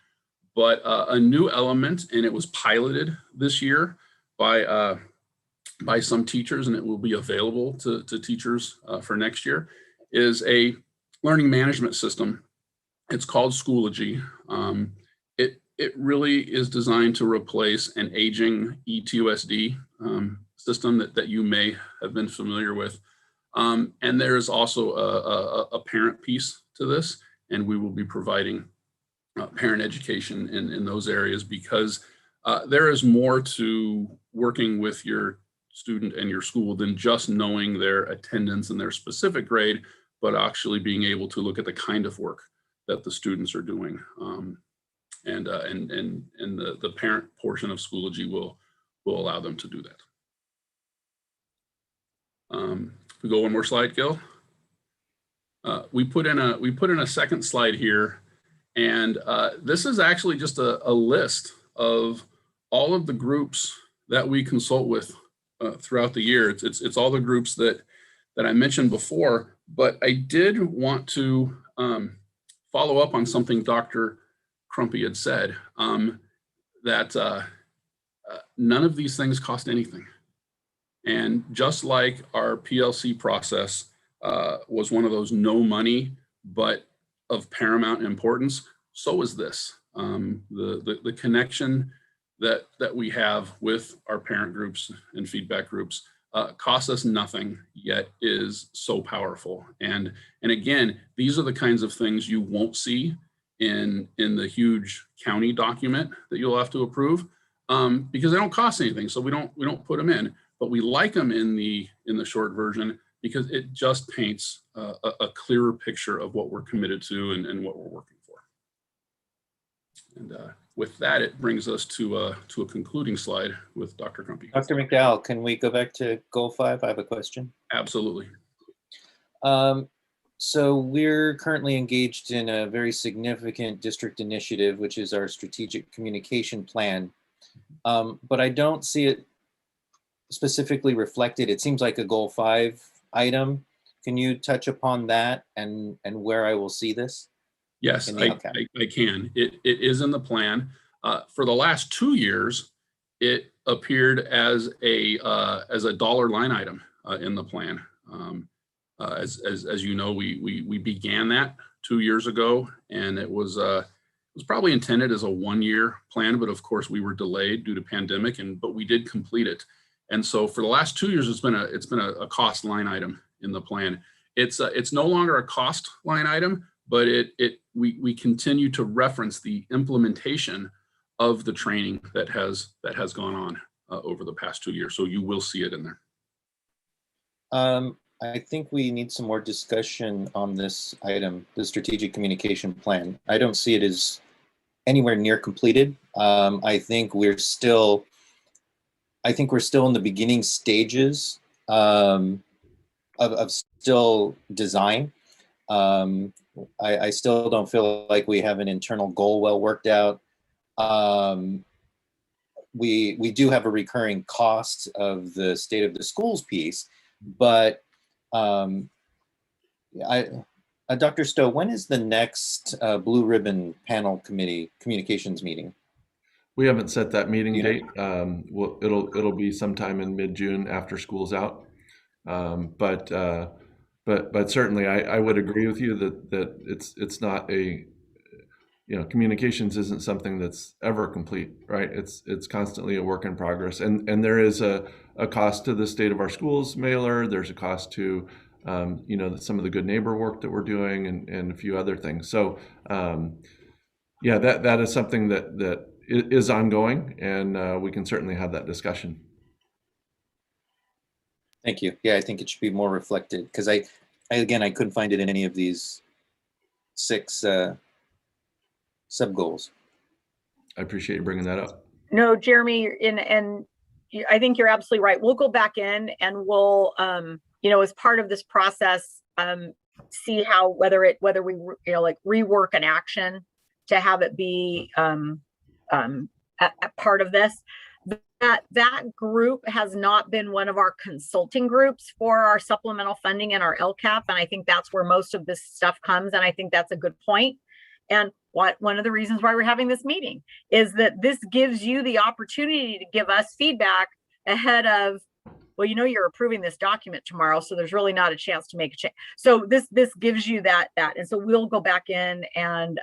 But a new element, and it was piloted this year by some teachers, and it will be available to teachers for next year, is a learning management system. It's called Schoology. It really is designed to replace an aging eTUSD system that you may have been familiar with. And there is also a parent piece to this, and we will be providing parent education in those areas, because there is more to working with your student and your school than just knowing their attendance and their specific grade, but actually being able to look at the kind of work that the students are doing. And the parent portion of Schoology will allow them to do that. If we go one more slide, Gil. We put in a second slide here, and this is actually just a list of all of the groups that we consult with throughout the year. It's all the groups that I mentioned before, but I did want to follow up on something Dr. Crumpy had said, that none of these things cost anything. And just like our PLC process was one of those no money, but of paramount importance, so is this. The connection that we have with our parent groups and feedback groups costs us nothing, yet is so powerful. And again, these are the kinds of things you won't see in the huge county document that you'll have to approve, because they don't cost anything. So we don't put them in, but we like them in the short version because it just paints a clearer picture of what we're committed to and what we're working for. And with that, it brings us to a concluding slide with Dr. Crumpy. Dr. McDowell, can we go back to Goal 5? I have a question. Absolutely. So we're currently engaged in a very significant district initiative, which is our strategic communication plan. But I don't see it specifically reflected. It seems like a Goal 5 item. Can you touch upon that and where I will see this? Yes, I can. It is in the plan. For the last 2 years, it appeared as a dollar line item in the plan. As you know, we began that 2 years ago, and it was probably intended as a 1-year plan, but of course we were delayed due to pandemic, but we did complete it. And so for the last 2 years, it's been a cost line item in the plan. It's no longer a cost line item, but we continue to reference the implementation of the training that has gone on over the past 2 years. So you will see it in there. I think we need some more discussion on this item, the strategic communication plan. I don't see it as anywhere near completed. I think we're still in the beginning stages of still design. I still don't feel like we have an internal goal well worked out. We do have a recurring cost of the state of the schools piece, but Dr. Stowe, when is the next Blue Ribbon Panel Committee communications meeting? We haven't set that meeting date. It'll be sometime in mid-June after school's out. But certainly I would agree with you that it's not communications isn't something that's ever complete, right? It's constantly a work in progress, and there is a cost to the state of our schools mailer. There's a cost to some of the good neighbor work that we're doing, and a few other things. So that is something that is ongoing, and we can certainly have that discussion. Thank you. Yeah, I think it should be more reflected, because I couldn't find it in any of these 6 sub-goals. I appreciate you bringing that up. No, Jeremy, and I think you're absolutely right. We'll go back in and we'll, as part of this process, see how whether we rework an action to have it be a part of this. That group has not been one of our consulting groups for our supplemental funding and our LCAP, and I think that's where most of this stuff comes, and I think that's a good point. And one of the reasons why we're having this meeting is that this gives you the opportunity to give us feedback ahead of, well, you're approving this document tomorrow, so there's really not a chance to make a change. So this gives you that, and so we'll go back in and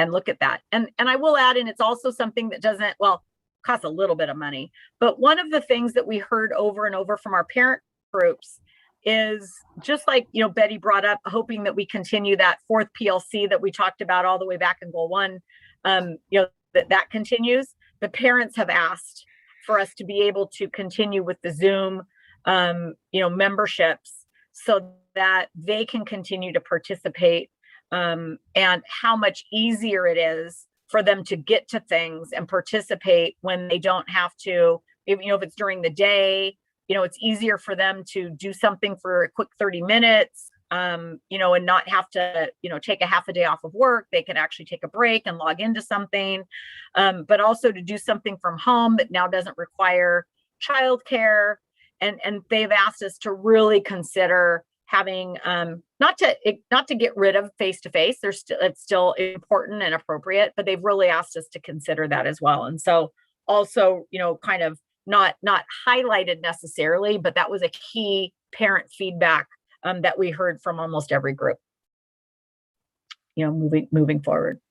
look at that. And I will add, and it's also something that doesn't, cost a little bit of money, but one of the things that we heard over and over from our parent groups is just like, Betty brought up, hoping that we continue that 4th PLC that we talked about all the way back in goal 1, that continues. The parents have asked for us to be able to continue with the Zoom, memberships so that they can continue to participate, and how much easier it is for them to get to things and participate when they don't have to, if it's during the day, it's easier for them to do something for a quick 30 minutes, and not have to, take a half a day off of work. They can actually take a break and log into something, but also to do something from home that now doesn't require childcare. And they've asked us to really consider having, not to get rid of face-to-face. It's still important and appropriate, but they've really asked us to consider that as well. And so also, kind of not highlighted necessarily, but that was a key parent feedback that we heard from almost every group, moving forward.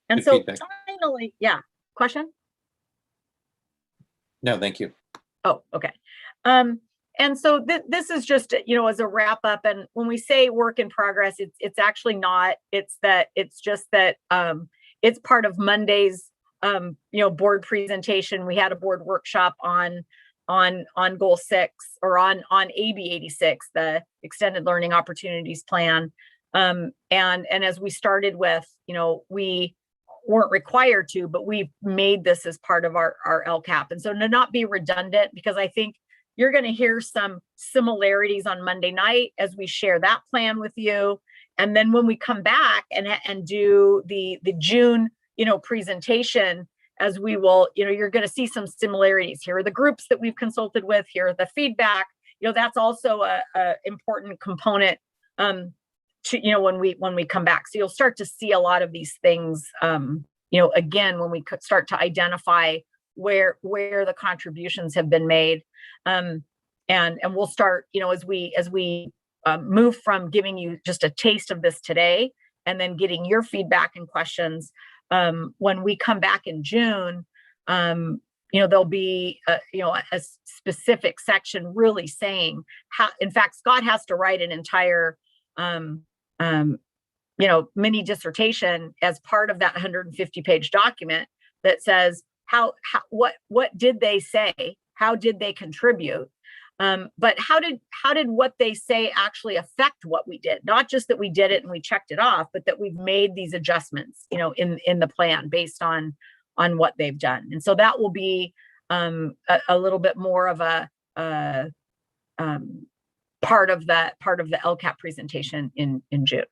And Good so feedback. finally, question? No, thank you. Oh, okay. And so this is just, as a wrap up. And when we say work in progress, it's actually not. It's just that it's part of Monday's board presentation. We had a board workshop on goal 6, or on AB 86, the Extended Learning Opportunities Plan. And as we started with, we weren't required to, but we made this as part of our LCAP. And so to not be redundant, because I think you're going to hear some similarities on Monday night as we share that plan with you. And then when we come back and do the June, presentation, as we will, you're going to see some similarities. Here are the groups that we've consulted with. Here are the feedback. That's also a important component to, when we come back. So you'll start to see a lot of these things, again, when we could start to identify where the contributions have been made. And we'll start, as we move from giving you just a taste of this today, and then getting your feedback and questions. When we come back in June, there'll be a specific section really saying how, in fact, Scott has to write an entire mini dissertation as part of that 150-page document that says what did they say? How did they contribute? But how did what they say actually affect what we did? Not just that we did it and we checked it off, but that we've made these adjustments, in the plan based on what they've done. And so that will be a little bit more of a part of the LCAP presentation in June.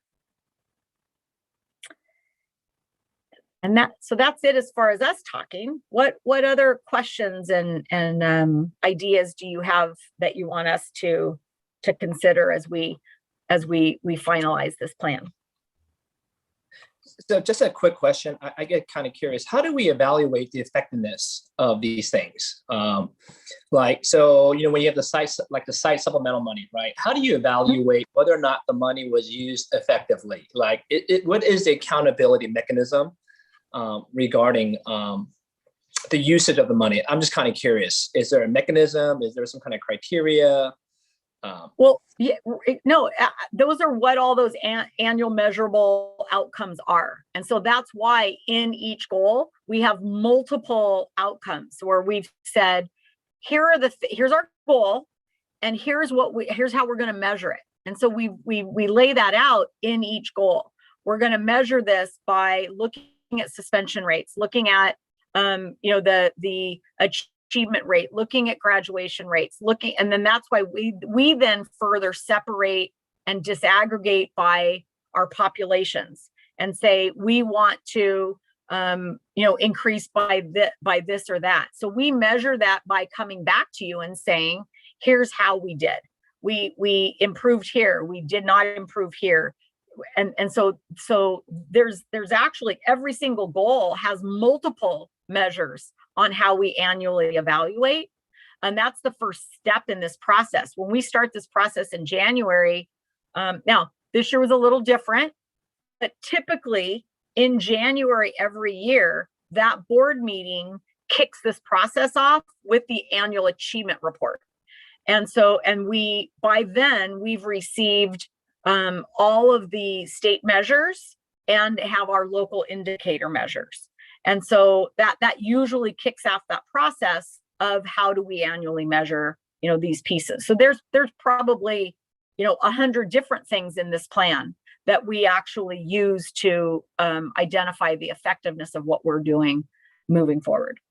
And that's it as far as us talking. What other questions and ideas do you have that you want us to consider as we finalize this plan? So just a quick question. I get kind of curious. How do we evaluate the effectiveness of these things? Like, so, you know, when you have the site, like the site supplemental money, right? How do you evaluate whether or not the money was used effectively? Like, what is the accountability mechanism regarding the usage of the money? I'm just kind of curious. Is there a mechanism? Is there some kind of criteria? Well, yeah, no, those are what all those annual measurable outcomes are. And so that's why in each goal, we have multiple outcomes where we've said, here's our goal, and here's how we're going to measure it. And so we lay that out in each goal. We're going to measure this by looking at suspension rates, looking at the achievement rate, looking at graduation rates, and then that's why we then further separate and disaggregate by our populations and say we want to increase by this or that. So we measure that by coming back to you and saying, here's how we did. We improved here, we did not improve here. And so there's actually every single goal has multiple measures on how we annually evaluate. And that's the first step in this process. When we start this process in January, now this year was a little different, but typically in January every year, that board meeting kicks this process off with the annual achievement report. And by then we've received all of the state measures and have our local indicator measures. And so that usually kicks off that process of how do we annually measure, these pieces. So there's probably, 100 different things in this plan that we actually use to identify the effectiveness of what we're doing moving forward.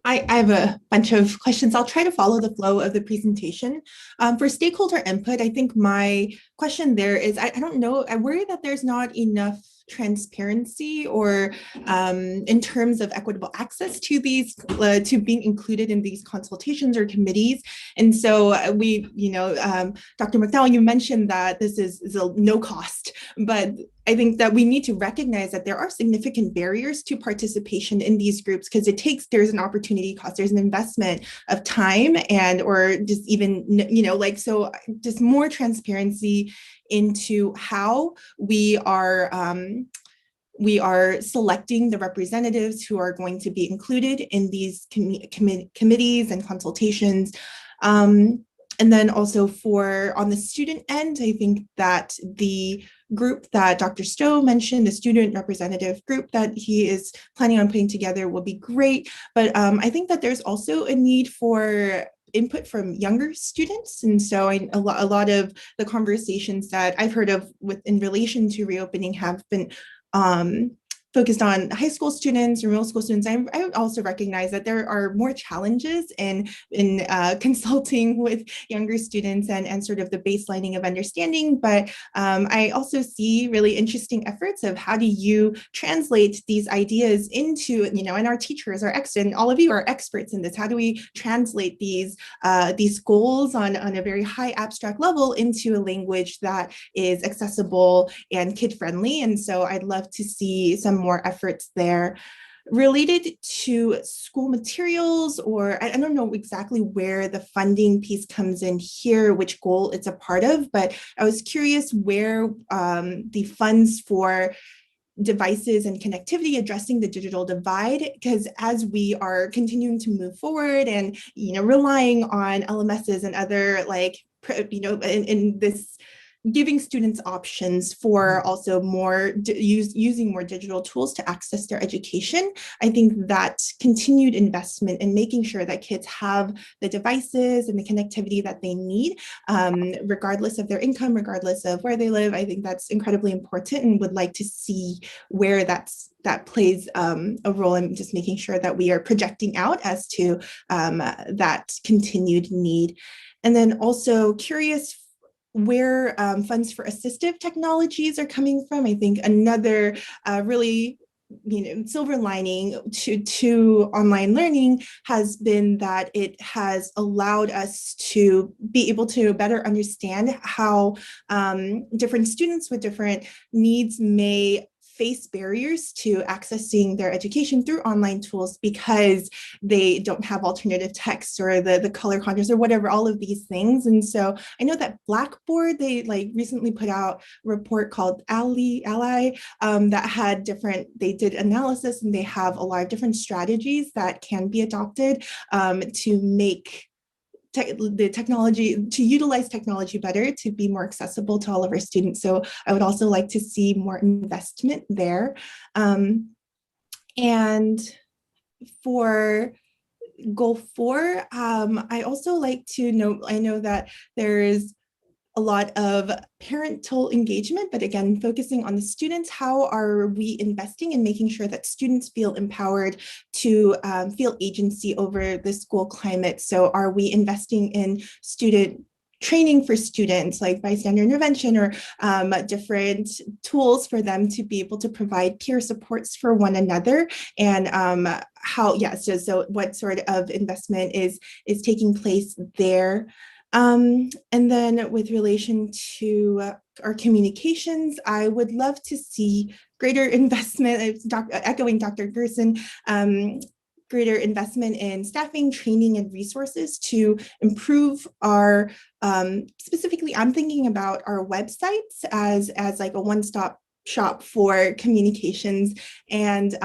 I have a bunch of questions. I'll try to follow the flow of the presentation. For stakeholder input, I think my question there is, I don't know, I worry that there's not enough transparency or in terms of equitable access to these, to being included in these consultations or committees. And so Dr. McDowell, you mentioned that this is a no cost, but I think that we need to recognize that there are significant barriers to participation in these groups because there's an opportunity cost, there's an investment of time or just even, so just more transparency into how we are selecting the representatives who are going to be included in these committees and consultations. And then also on the student end, I think that the group that Dr. Stowe mentioned, the student representative group that he is planning on putting together will be great. But I think that there's also a need for input from younger students. And so a lot of the conversations that I've heard of in relation to reopening have been focused on high school students or middle school students. I also recognize that there are more challenges in consulting with younger students and sort of the baselining of understanding. But I also see really interesting efforts of how do you translate these ideas into, and our teachers are and all of you are experts in this. How do we translate these goals on a very high abstract level into a language that is accessible and kid-friendly? And so I'd love to see some more efforts there. Related to school materials, or I don't know exactly where the funding piece comes in here, which goal it's a part of, but I was curious where the funds for devices and connectivity addressing the digital divide, because as we are continuing to move forward and relying on LMSs and other in this giving students options for also using more digital tools to access their education. I think that continued investment in making sure that kids have the devices and the connectivity that they need, regardless of their income, regardless of where they live, I think that's incredibly important and would like to see where that plays a role in just making sure that we are projecting out as to that continued need. And then also curious where funds for assistive technologies are coming from. I think another really silver lining to online learning has been that it has allowed us to be able to better understand how different students with different needs may face barriers to accessing their education through online tools because they don't have alternative text or the color contrast or whatever, all of these things. And so I know that Blackboard, they recently put out a report called Ally that had they did analysis, and they have a lot of different strategies that can be adopted to make to utilize technology better, to be more accessible to all of our students. So I would also like to see more investment there. And for goal 4, I also like to note, I know that there is a lot of parental engagement, but again, focusing on the students. How are we investing in making sure that students feel empowered to feel agency over the school climate? So are we investing in student training for students, like bystander intervention, or different tools for them to be able to provide peer supports for one another? And so what sort of investment is taking place there? And then with relation to our communications, I would love to see greater investment, echoing Dr. Gerson, greater investment in staffing, training, and resources to improve our, specifically, I'm thinking about our websites as like a one-stop shop for communications. And,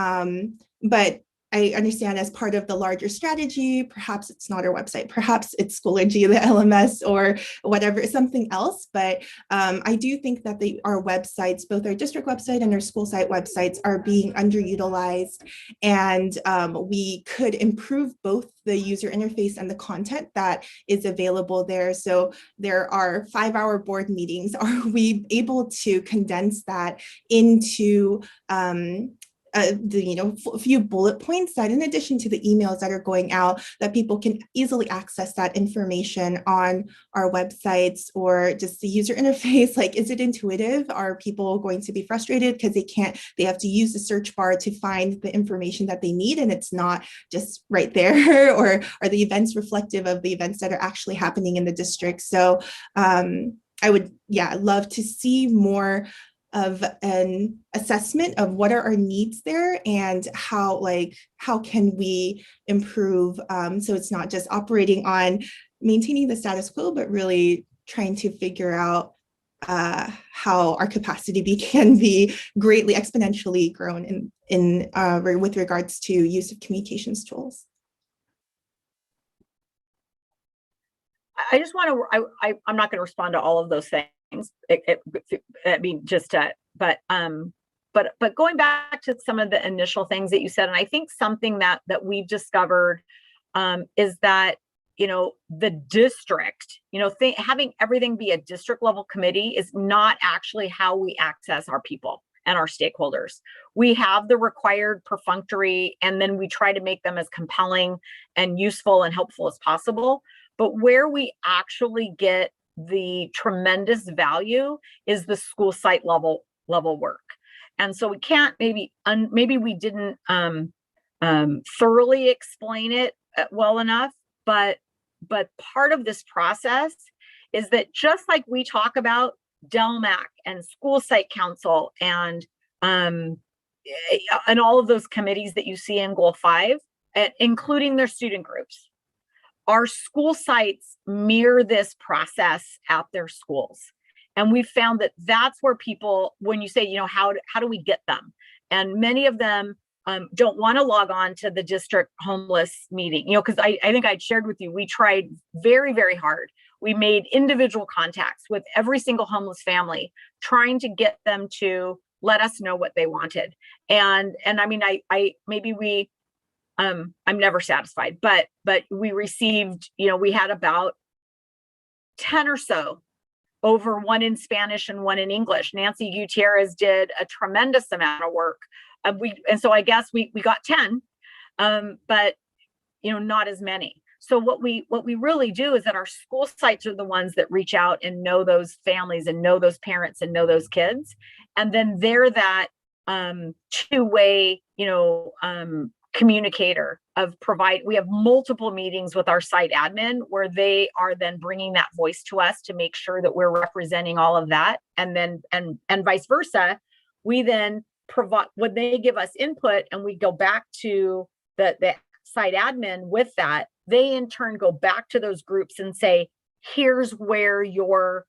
but I understand as part of the larger strategy, perhaps it's not our website, perhaps it's Schoology, the LMS, or whatever, something else. But I do think that our websites, both our district website and our school site websites, are being underutilized. And we could improve both the user interface and the content that is available there. So there are 5-hour board meetings. Are we able to condense that into a few bullet points that, in addition to the emails that are going out, that people can easily access that information on our websites, or just the user interface? Like, is it intuitive? Are people going to be frustrated because they have to use the search bar to find the information that they need, and it's not just right there? Or are the events reflective of the events that are actually happening in the district? So I would, love to see more of an assessment of what are our needs there, and how can we improve, so it's not just operating on maintaining the status quo, but really trying to figure out how our capacity can be greatly exponentially grown in with regards to use of communications tools. I just want to, I'm not going to respond to all of those things. But going back to some of the initial things that you said, and I think something that we've discovered is that, the district, having everything be a district level committee is not actually how we access our people and our stakeholders. We have the required perfunctory, and then we try to make them as compelling and useful and helpful as possible. But where we actually get the tremendous value is the school site level work. And so we can't, maybe we didn't thoroughly explain it well enough, but part of this process is that, just like we talk about DELMAC and school site council and all of those committees that you see in goal 5, including their student groups, our school sites mirror this process at their schools. And we found that that's where people, when you say, how do we get them? And many of them don't want to log on to the district homeless meeting, because I think I'd shared with you, we tried very, very hard. We made individual contacts with every single homeless family, trying to get them to let us know what they wanted. And I mean, I'm never satisfied, but we received, we had about 10 or so, over, one in Spanish and one in English. Nancy Gutierrez did a tremendous amount of work. And so I guess we got 10, but not as many. So what we really do is that our school sites are the ones that reach out and know those families and know those parents and know those kids. And then they're that two-way, communicator we have multiple meetings with our site admin where they are then bringing that voice to us to make sure that we're representing all of that. And then, and vice versa, we then provide, when they give us input and we go back to the site admin with that, they in turn go back to those groups and say, here's where your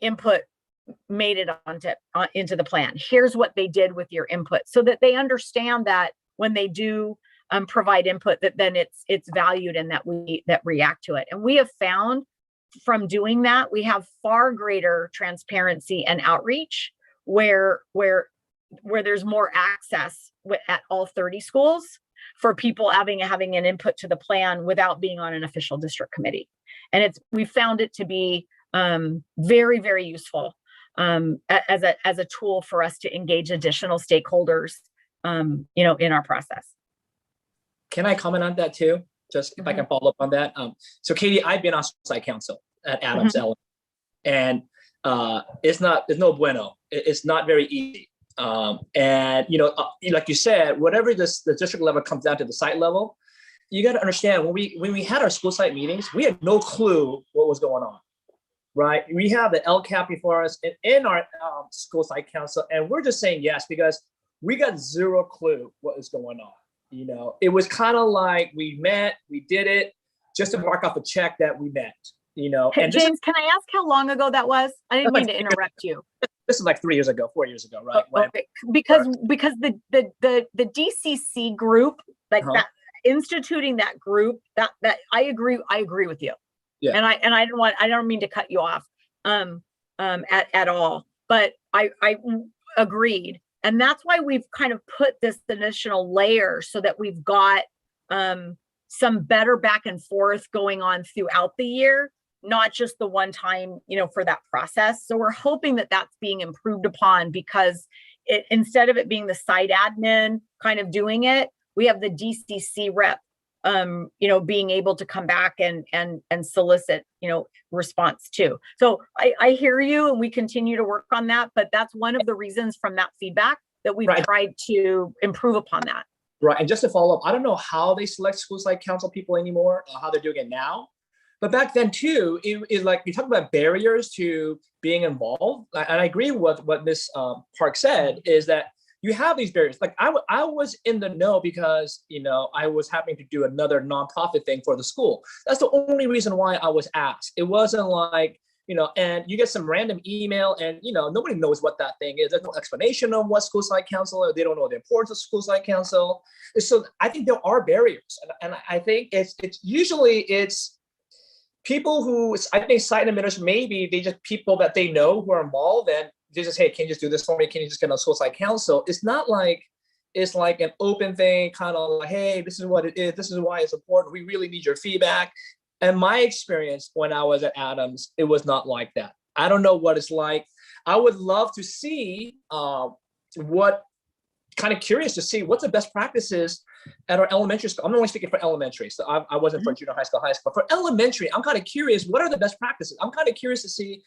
input made it into the plan. Here's what they did with your input, so that they understand that when they do provide input, that then it's valued and that we react to it. And we have found from doing that, we have far greater transparency and outreach where there's more access at all 30 schools for people having an input to the plan without being on an official district committee. And we found it to be very, very useful as a tool for us to engage additional stakeholders, in our process. Can I comment on that too? Just if I can follow up on that. So Katie, I've been on site council at Adams Elementary, and it's no bueno. It's not very easy. And like you said, whatever the district level comes down to the site level, you got to understand when we had our school site meetings, we had no clue what was going on. Right? We have the LCAP before us in our school site council, and we're just saying yes because we got zero clue what is going on. It was kind of like we met, we did it just to mark off a check that we met. Hey, and James, can I ask how long ago that was? I didn't mean to interrupt you. This is like 4 years ago, right? Okay. Because the DCC group, like that, instituting that group, that I agree with you. Yeah. And I don't mean to cut you off at all, but I agreed. And that's why we've kind of put this additional layer so that we've got some better back and forth going on throughout the year, not just the one time, for that process. So we're hoping that that's being improved upon, because instead of it being the site admin kind of doing it, we have the DCC rep being able to come back and solicit, response too. So I hear you, and we continue to work on that, but that's one of the reasons from that feedback that we've tried to improve upon that. Right. And just to follow up, I don't know how they select school site council people anymore, or how they're doing it now. But back then too, it is like you talk about barriers to being involved. And I agree with what Ms. Park said, is that you have these barriers. Like I was in the know because, I was having to do another nonprofit thing for the school. That's the only reason why I was asked. It wasn't like, and you get some random email and, nobody knows what that thing is. There's no explanation on what school site council, or they don't know the importance of school site council. So I think there are barriers. And I think it's usually people who, I think site administrators, maybe they just people that they know who are involved, and they just, hey, can you just do this for me? Can you just get on school site council? It's not like, it's like an open thing, kind of like, hey, this is what it is. This is why it's important. We really need your feedback. And my experience when I was at Adams, it was not like that. I don't know what it's like. I would love to see kind of curious to see what's the best practices at our elementary school. I'm only speaking for elementary, so I wasn't for junior high school, but for elementary, I'm kind of curious, what are the best practices? I'm kind of curious to see,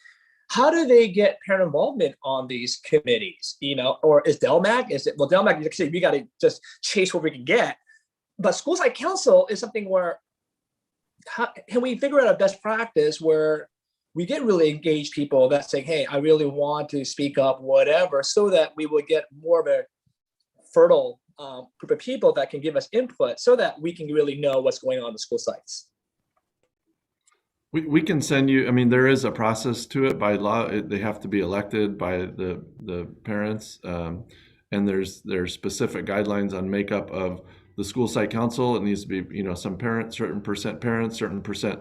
how do they get parent involvement on these committees? Or is DELMAC, DELMAC, like I said, we got to just chase what we can get. But school site council is something where, can we figure out a best practice where we get really engaged people that say, hey, I really want to speak up, whatever, so that we will get more of a fertile group of people that can give us input, so that we can really know what's going on in the school sites. We can send you, there is a process to it by law. They have to be elected by the parents. And there's specific guidelines on makeup of the school site council. It needs to be, some parents, certain percent parents, certain percent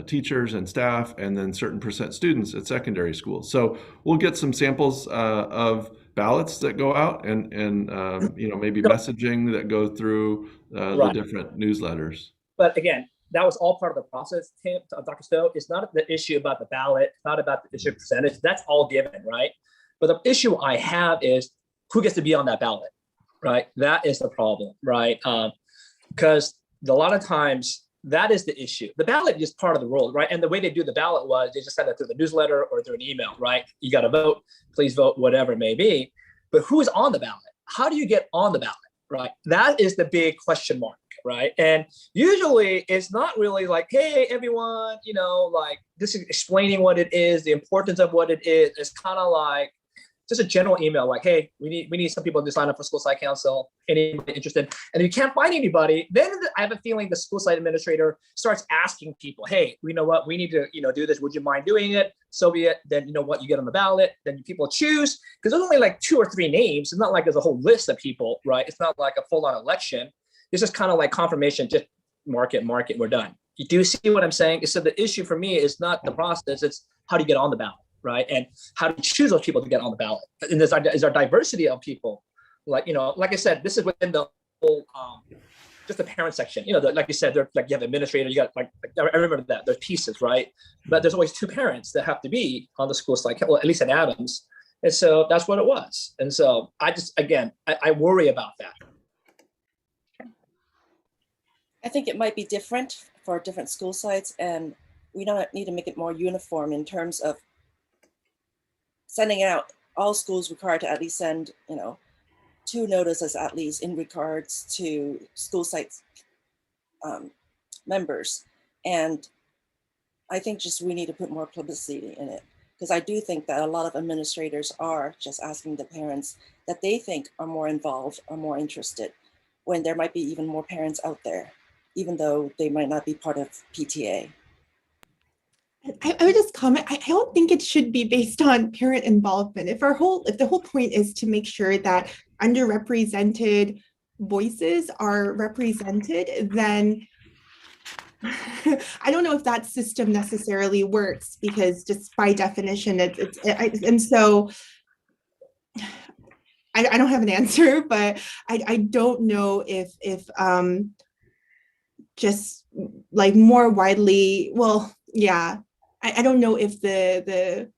teachers and staff, and then certain percent students at secondary schools. So we'll get some samples of ballots that go out and maybe messaging that go through the different newsletters. But again, that was all part of the process, Dr. Stowe. It's not the issue about the ballot. It's not about the issue of percentage. That's all given, right? But the issue I have is who gets to be on that ballot, right? That is the problem, right? Because a lot of times that is the issue. The ballot is part of the rule, right? And the way they do the ballot was they just send it through the newsletter or through an email, right? You got to vote, please vote, whatever it may be. but who is on the ballot? How do you get on the ballot, right? That is the big question mark, right? And usually it's not really like, hey, everyone, like this is explaining what it is, the importance of what it is. It's kind of like just a general email like, hey, we need some people to sign up for school site council. Anybody interested? And if you can't find anybody, then I have a feeling the school site administrator starts asking people, hey, you know what, we need to, do this. Would you mind doing it? So be it. Then you know what, you get on the ballot. Then people choose, because there's only like 2 or 3 names. It's not like there's a whole list of people, right? It's not like a full-on election. It's just kind of like confirmation, just mark it, we're done. You do see what I'm saying? So the issue for me is not the process, it's how do you get on the ballot, right? And how do you choose those people to get on the ballot? And is our diversity of people, like I said, this is within the whole, just the parent section. Like you said, like you have administrator, you got like I remember that there's pieces, right? But there's always 2 parents that have to be on the school site, well, at least at Adams. And so that's what it was. And so I just, again, I worry about that. I think it might be different for different school sites, and we don't need to make it more uniform in terms of sending out all schools required to at least send, 2 notices at least in regards to school sites members. And I think just we need to put more publicity in it, because I do think that a lot of administrators are just asking the parents that they think are more involved or more interested, when there might be even more parents out there, even though they might not be part of PTA. I would just comment, I don't think it should be based on parent involvement. If the whole point is to make sure that underrepresented voices are represented, then I don't know if that system necessarily works, because just by definition, and so I don't have an answer, but I don't know if just like more widely, well, yeah, I don't know if the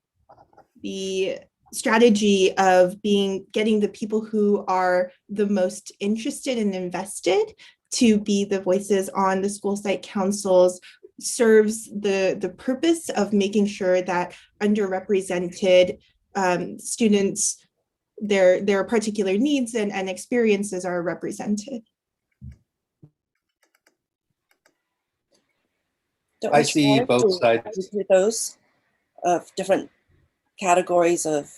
strategy of getting the people who are the most interested and invested to be the voices on the school site councils serves the purpose of making sure that underrepresented students, their particular needs and experiences are represented. Don't I we see try both to sides. do those of different categories of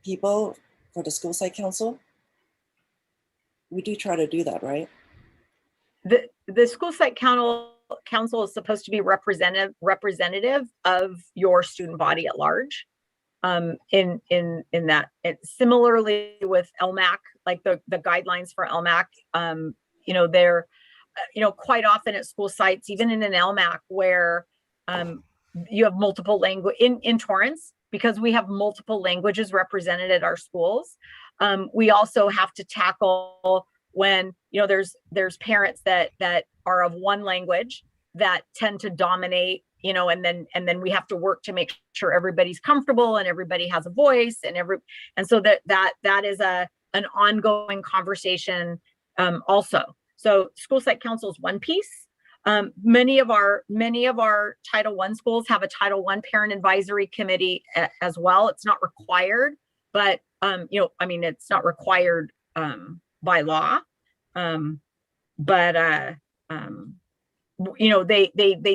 people for the school site council? We do try to do that, right? The school site council is supposed to be representative of your student body at large. In that, similarly with LMAC, like the guidelines for LMAC, they're quite often at school sites, even in an LMAC, where you have multiple language in Torrance, because we have multiple languages represented at our schools. We also have to tackle when there's parents that are of one language that tend to dominate, and then we have to work to make sure everybody's comfortable and everybody has a voice, and so that is an ongoing conversation also. So school site council is one piece. Many of our Title I schools have a Title I parent advisory committee as well. It's not required, but it's not required by law. They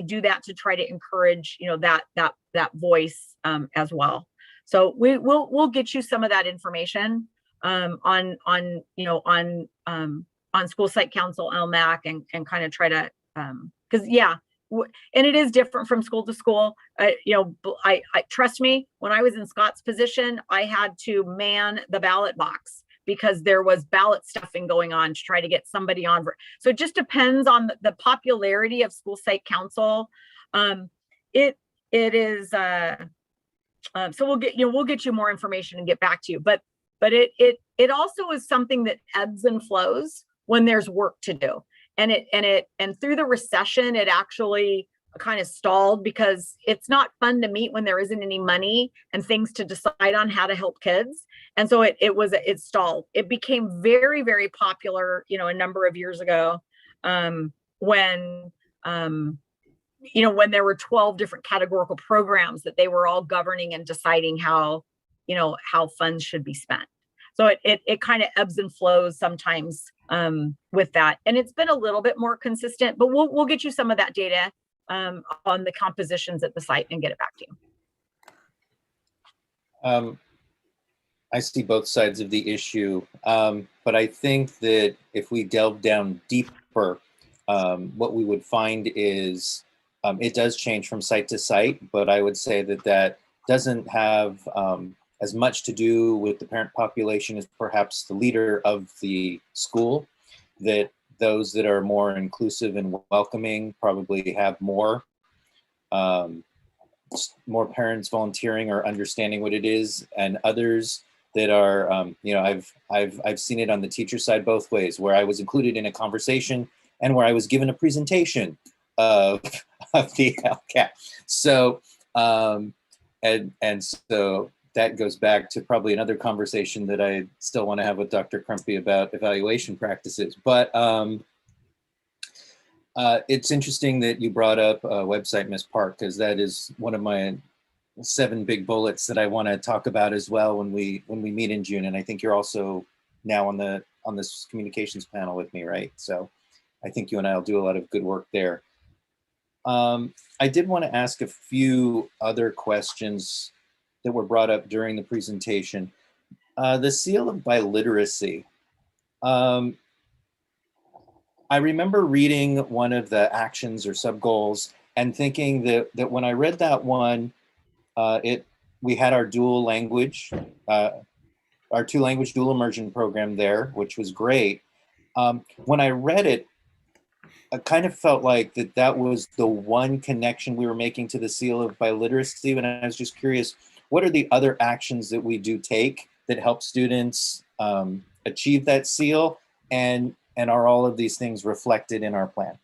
do that to try to encourage that voice as well. So we'll get you some of that information on school site council, LMAC, and kind of try to, because and it is different from school to school. I trust me, when I was in Scott's position, I had to man the ballot box because there was ballot stuffing going on to try to get somebody on. So it just depends on the popularity of school site council. It is, so we'll get you more information and get back to you, but it also is something that ebbs and flows when there's work to do. And through the recession, it actually kind of stalled, because it's not fun to meet when there isn't any money and things to decide on how to help kids. And so it stalled. It became very, very popular, a number of years ago, when there were 12 different categorical programs that they were all governing and deciding how funds should be spent. So it kind of ebbs and flows sometimes with that. And it's been a little bit more consistent, but we'll get you some of that data on the compositions at the site and get it back to you. I see both sides of the issue, but I think that if we delve down deeper, what we would find is it does change from site to site, but I would say that that doesn't have as much to do with the parent population as perhaps the leader of the school, that those that are more inclusive and welcoming probably have more parents volunteering or understanding what it is, and others that are, you know, I've seen it on the teacher side both ways, where I was included in a conversation and where I was given a presentation of the LCAP. So, and so that goes back to probably another conversation that I still want to have with Dr. Crumpy about evaluation practices. But it's interesting that you brought up a website, Ms. Park, because that is one of my 7 big bullets that I want to talk about as well when we meet in June. And I think you're also now on this communications panel with me, right? So I think you and I will do a lot of good work there. I did want to ask a few other questions that were brought up during the presentation. The seal of biliteracy. I remember reading one of the actions or sub-goals and thinking that when I read that one, we had our dual language, our 2-language dual immersion program there, which was great. When I read it, I kind of felt like that was the one connection we were making to the seal of biliteracy. And I was just curious, what are the other actions that we do take that help students achieve that seal? And are all of these things reflected in our plan?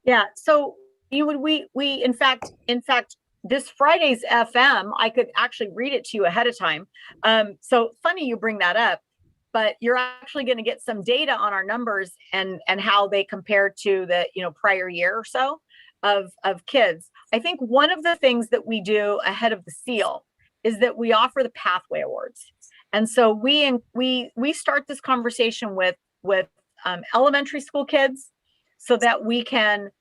Yeah, so we in fact, this Friday's FM, I could actually read it to you ahead of time. So funny you bring that up, but you're actually going to get some data on our numbers and how they compare to the prior year or so of kids. I think one of the things that we do ahead of the seal is that we offer the pathway awards, and so we start this conversation with elementary school kids so that we can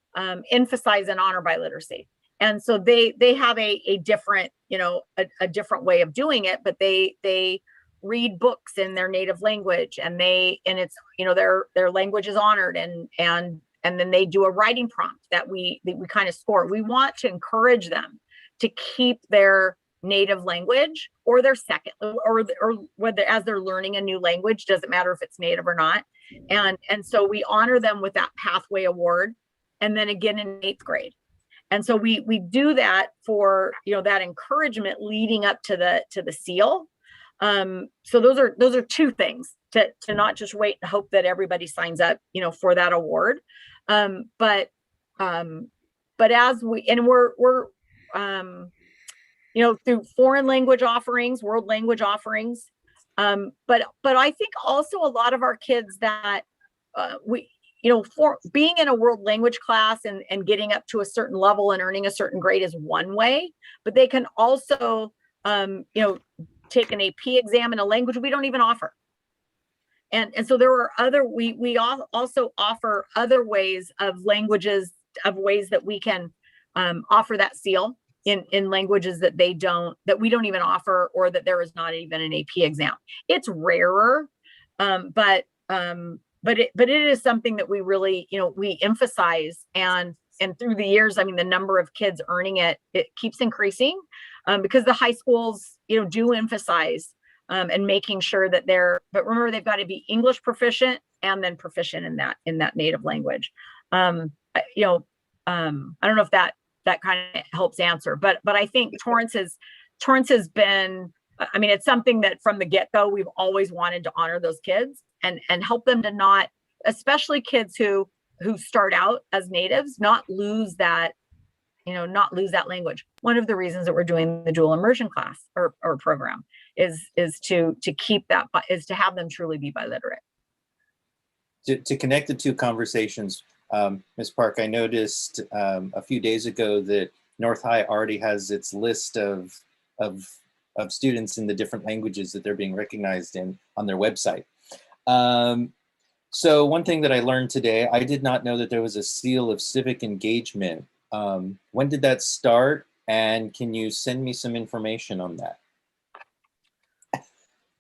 emphasize and honor biliteracy. And so they have a different, a different way of doing it, but they read books in their native language, and it's, their language is honored, and then they do a writing prompt that we kind of score. We want to encourage them to keep their native language or their second, or whether as they're learning a new language, doesn't matter if it's native or not. And so we honor them with that pathway award, and then again in 8th grade. And so we do that for that encouragement leading up to the seal. So those are 2 things to not just wait and hope that everybody signs up for that award, but as we're through foreign language offerings, world language offerings, but I think also a lot of our kids that for being in a world language class and getting up to a certain level and earning a certain grade is one way, but they can also, take an AP exam in a language we don't even offer. And so there are we also offer other ways of languages, of ways that we can offer that seal in languages that we don't even offer, or that there is not even an AP exam. It's rarer, but it is something that we really, we emphasize, and through the years, I mean, the number of kids earning it keeps increasing, because the high schools, do emphasize and making sure that but remember, they've got to be English proficient and then proficient in that native language. I don't know if that kind of helps answer, but I think Torrance has been, I mean, it's something that from the get-go, we've always wanted to honor those kids and help them to not, especially kids who start out as natives, not lose that language. One of the reasons that we're doing the dual immersion class or program is to keep that, is to have them truly be biliterate. To connect the 2 conversations, Ms. Park, I noticed a few days ago that North High already has its list of of students in the different languages that they're being recognized in on their website. So one thing that I learned today, I did not know that there was a seal of civic engagement. When did that start? And can you send me some information on that?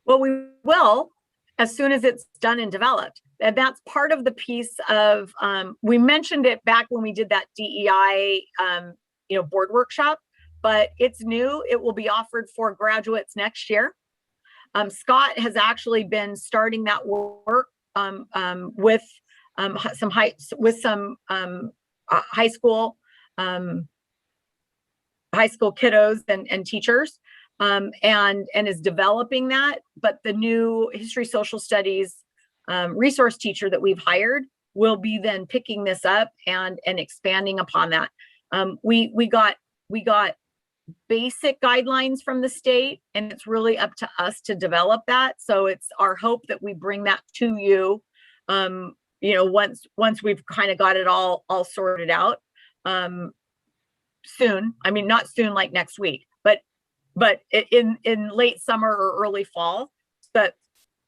Well, we will as soon as it's done and developed. And that's part of the piece of, we mentioned it back when we did that DEI, board workshop, but it's new. It will be offered for graduates next year. Scott has actually been starting that work with some high school kiddos and teachers, and is developing that. But the new history social studies resource teacher that we've hired will be then picking this up and expanding upon that. We got basic guidelines from the state, and it's really up to us to develop that. So it's our hope that we bring that to you, once we've kind of got it all sorted out, soon. I mean, not soon like next week, but in late summer or early fall, but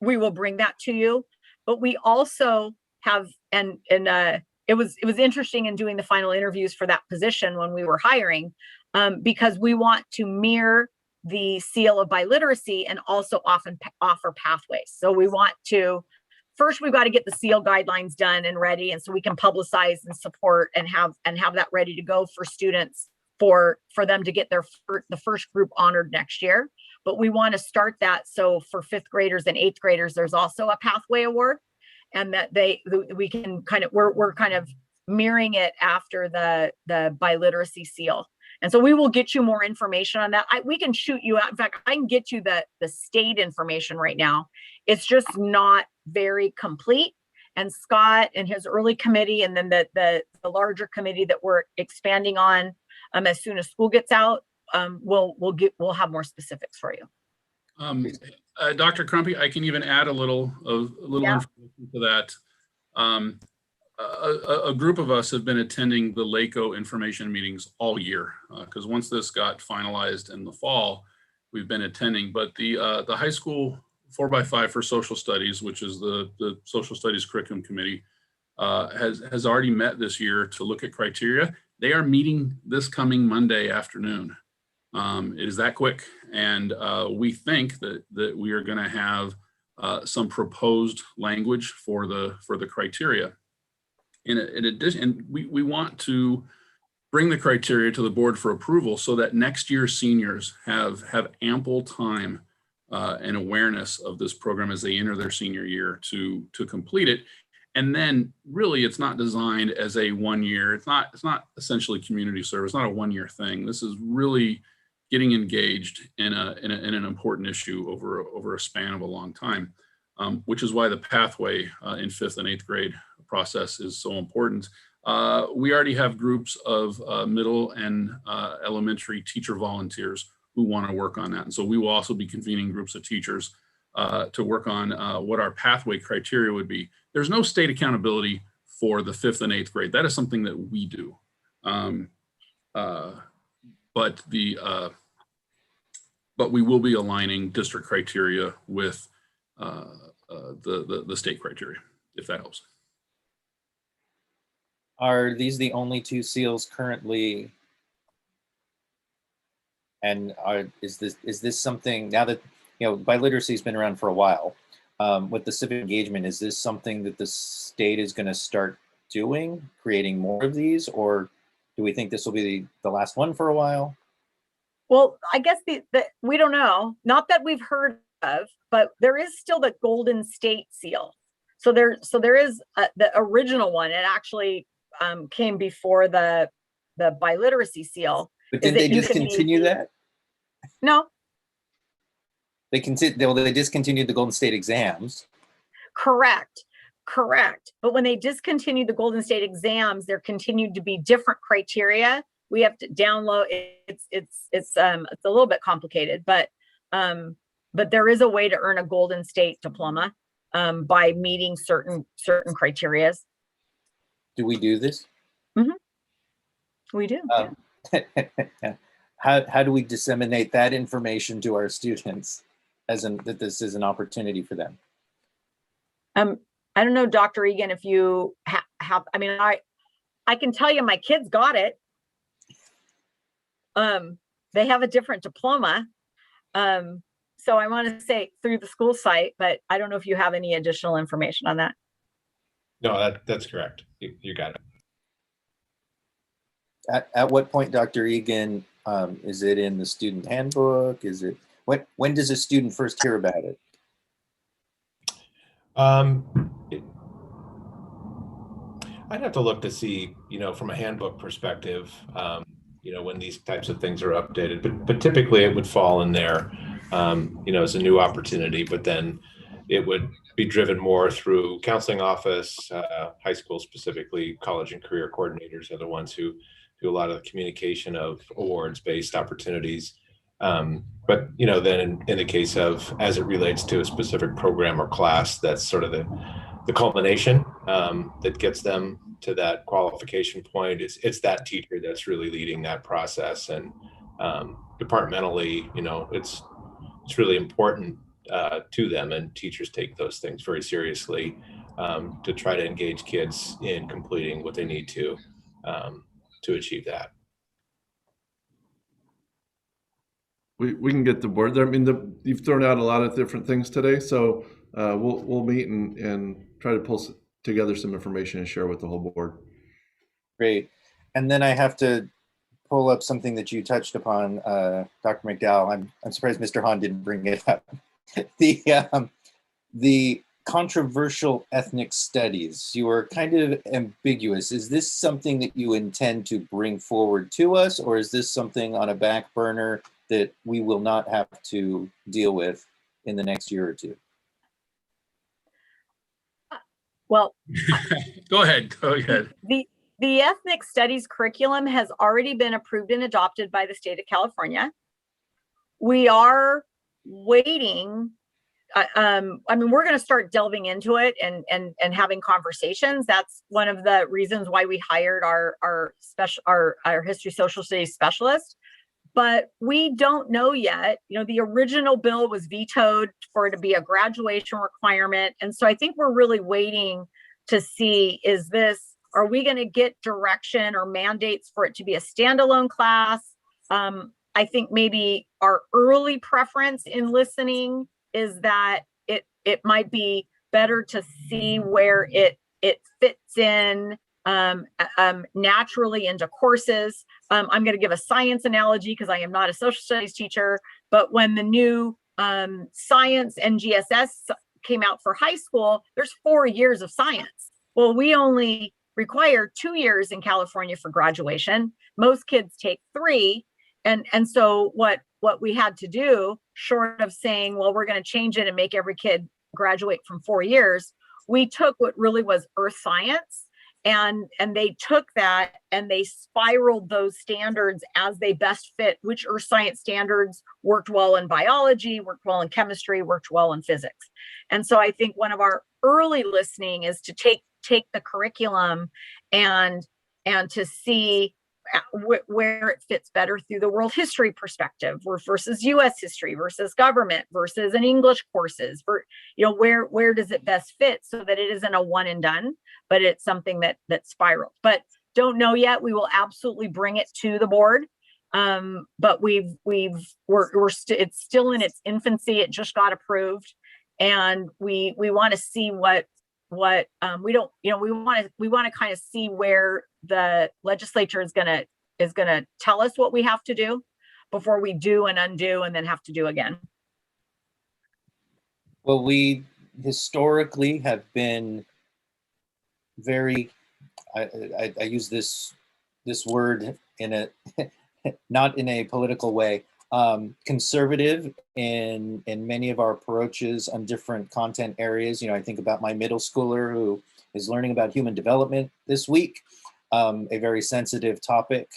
we will bring that to you. But we also have, and it was interesting in doing the final interviews for that position when we were hiring, because we want to mirror the seal of biliteracy and also often offer pathways. So we want to, first we've got to get the seal guidelines done and ready, and so we can publicize and support and have that ready to go for students for them to get the first group honored next year. But we want to start that, so for 5th graders and 8th graders, there's also a pathway award, and that we can kind of, we're kind of mirroring it after the biliteracy seal. And so we will get you more information on that. We can shoot you out. In fact, I can get you the state information right now. It's just not very complete. And Scott and his early committee, and then the larger committee that we're expanding on, as soon as school gets out, we'll have more specifics for you. Dr. Crumpy, I can even add a little information to that. A group of us have been attending the LACO information meetings all year, because once this got finalized in the fall, we've been attending. But the high school 4x5 for social studies, which is the social studies curriculum committee, has already met this year to look at criteria. They are meeting this coming Monday afternoon. It is that quick, and we think that we are going to have some proposed language for the criteria. In addition, we want to bring the criteria to the board for approval so that next year's seniors have ample time and awareness of this program as they enter their senior year to complete it. And then really it's not designed as a 1 year, it's not essentially community service, not a 1 year thing. This is really getting engaged in an important issue over a span of a long time, which is why the pathway in 5th and 8th grade process is so important. We already have groups of middle and elementary teacher volunteers who want to work on that. And so we will also be convening groups of teachers to work on what our pathway criteria would be. There's no state accountability for the 5th and 8th grade. That is something that we do. But we will be aligning district criteria with the state criteria, if that helps. Are these the only 2 seals currently? And is this something, now that biliteracy has been around for a while, with the civic engagement, is this something that the state is going to start doing, creating more of these, or do we think this will be the last one for a while? Well, I guess we don't know, not that we've heard of, but there is still the Golden State seal. So there is the original one. It actually came before the biliteracy seal. But did they discontinue that? No. They discontinued the Golden State exams. Correct. But when they discontinued the Golden State exams, there continued to be different criteria. We have to download. It's a little bit complicated, but there is a way to earn a Golden State diploma by meeting certain criteria. Do we do this? Mm-hmm. We do. how do we disseminate that information to our students that this is an opportunity for them? I don't know, Dr. Egan, if you have, I mean, I can tell you my kids got it. They have a different diploma. So I want to say through the school site, but I don't know if you have any additional information on that. No, that's correct. You got it. At what point, Dr. Egan, is it in the student handbook? Is it, when does a student first hear about it? I'd have to look to see, from a handbook perspective, when these types of things are updated, but typically it would fall in there, as a new opportunity, but then it would be driven more through counseling office, high school specifically, college and career coordinators are the ones who do a lot of the communication of awards-based opportunities. But then in the case of, as it relates to a specific program or class, that's sort of the culmination that gets them to that qualification point. It's that teacher that's really leading that process, and departmentally, it's really important to them, and teachers take those things very seriously to try to engage kids in completing what they need to achieve that. We can get the board there. I mean, you've thrown out a lot of different things today, so we'll meet and try to pull together some information and share with the whole board. Great. And then I have to pull up something that you touched upon, Dr. McDowell. I'm surprised Mr. Hahn didn't bring it up. The controversial ethnic studies. You were kind of ambiguous. Is this something that you intend to bring forward to us, or is this something on a back burner that we will not have to deal with in the next year or two? Well, Go ahead. The ethnic studies curriculum has already been approved and adopted by the state of California. We are waiting. I mean, we're going to start delving into it and having conversations. That's one of the reasons why we hired our history social studies specialist. But we don't know yet. The original bill was vetoed for it to be a graduation requirement. And so I think we're really waiting to see, are we going to get direction or mandates for it to be a standalone class? I think maybe our early preference in listening is that it might be better to see where it fits in naturally into courses. I'm going to give a science analogy because I am not a social studies teacher, but when the new science and GSS came out for high school, there's 4 years of science. Well, we only require 2 years in California for graduation. Most kids take 3. And so what we had to do, short of saying, well, we're going to change it and make every kid graduate from 4 years, we took what really was earth science, and they took that and they spiraled those standards as they best fit, which earth science standards worked well in biology, worked well in chemistry, worked well in physics. And so I think one of our early listening is to take the curriculum and to see where it fits better through the world history perspective versus U.S. history versus government versus an English courses. Where does it best fit so that it isn't a one and done, but it's something that spirals. But don't know yet. We will absolutely bring it to the board. But it's still in its infancy. It just got approved, and we want to see what we want to kind of see where the legislature is going to tell us what we have to do before we do and undo and then have to do again. Well, we historically have been very, I use this word in a not in a political way, conservative in many of our approaches on different content areas. I think about my middle schooler who is learning about human development this week, a very sensitive topic,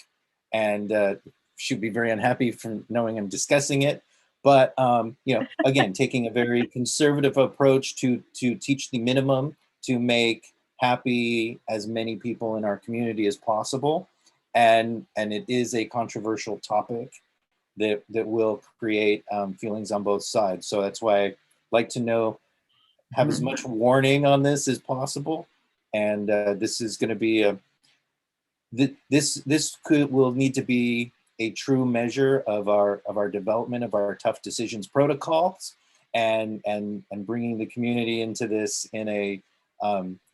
and should be very unhappy from knowing I'm discussing it. But again, taking a very conservative approach to teach the minimum to make happy as many people in our community as possible. And it is a controversial topic. that will create feelings on both sides. So that's why I like to have as much warning on this as possible. And this is going to be will need to be a true measure of our development of our tough decisions protocols, and bringing the community into this in a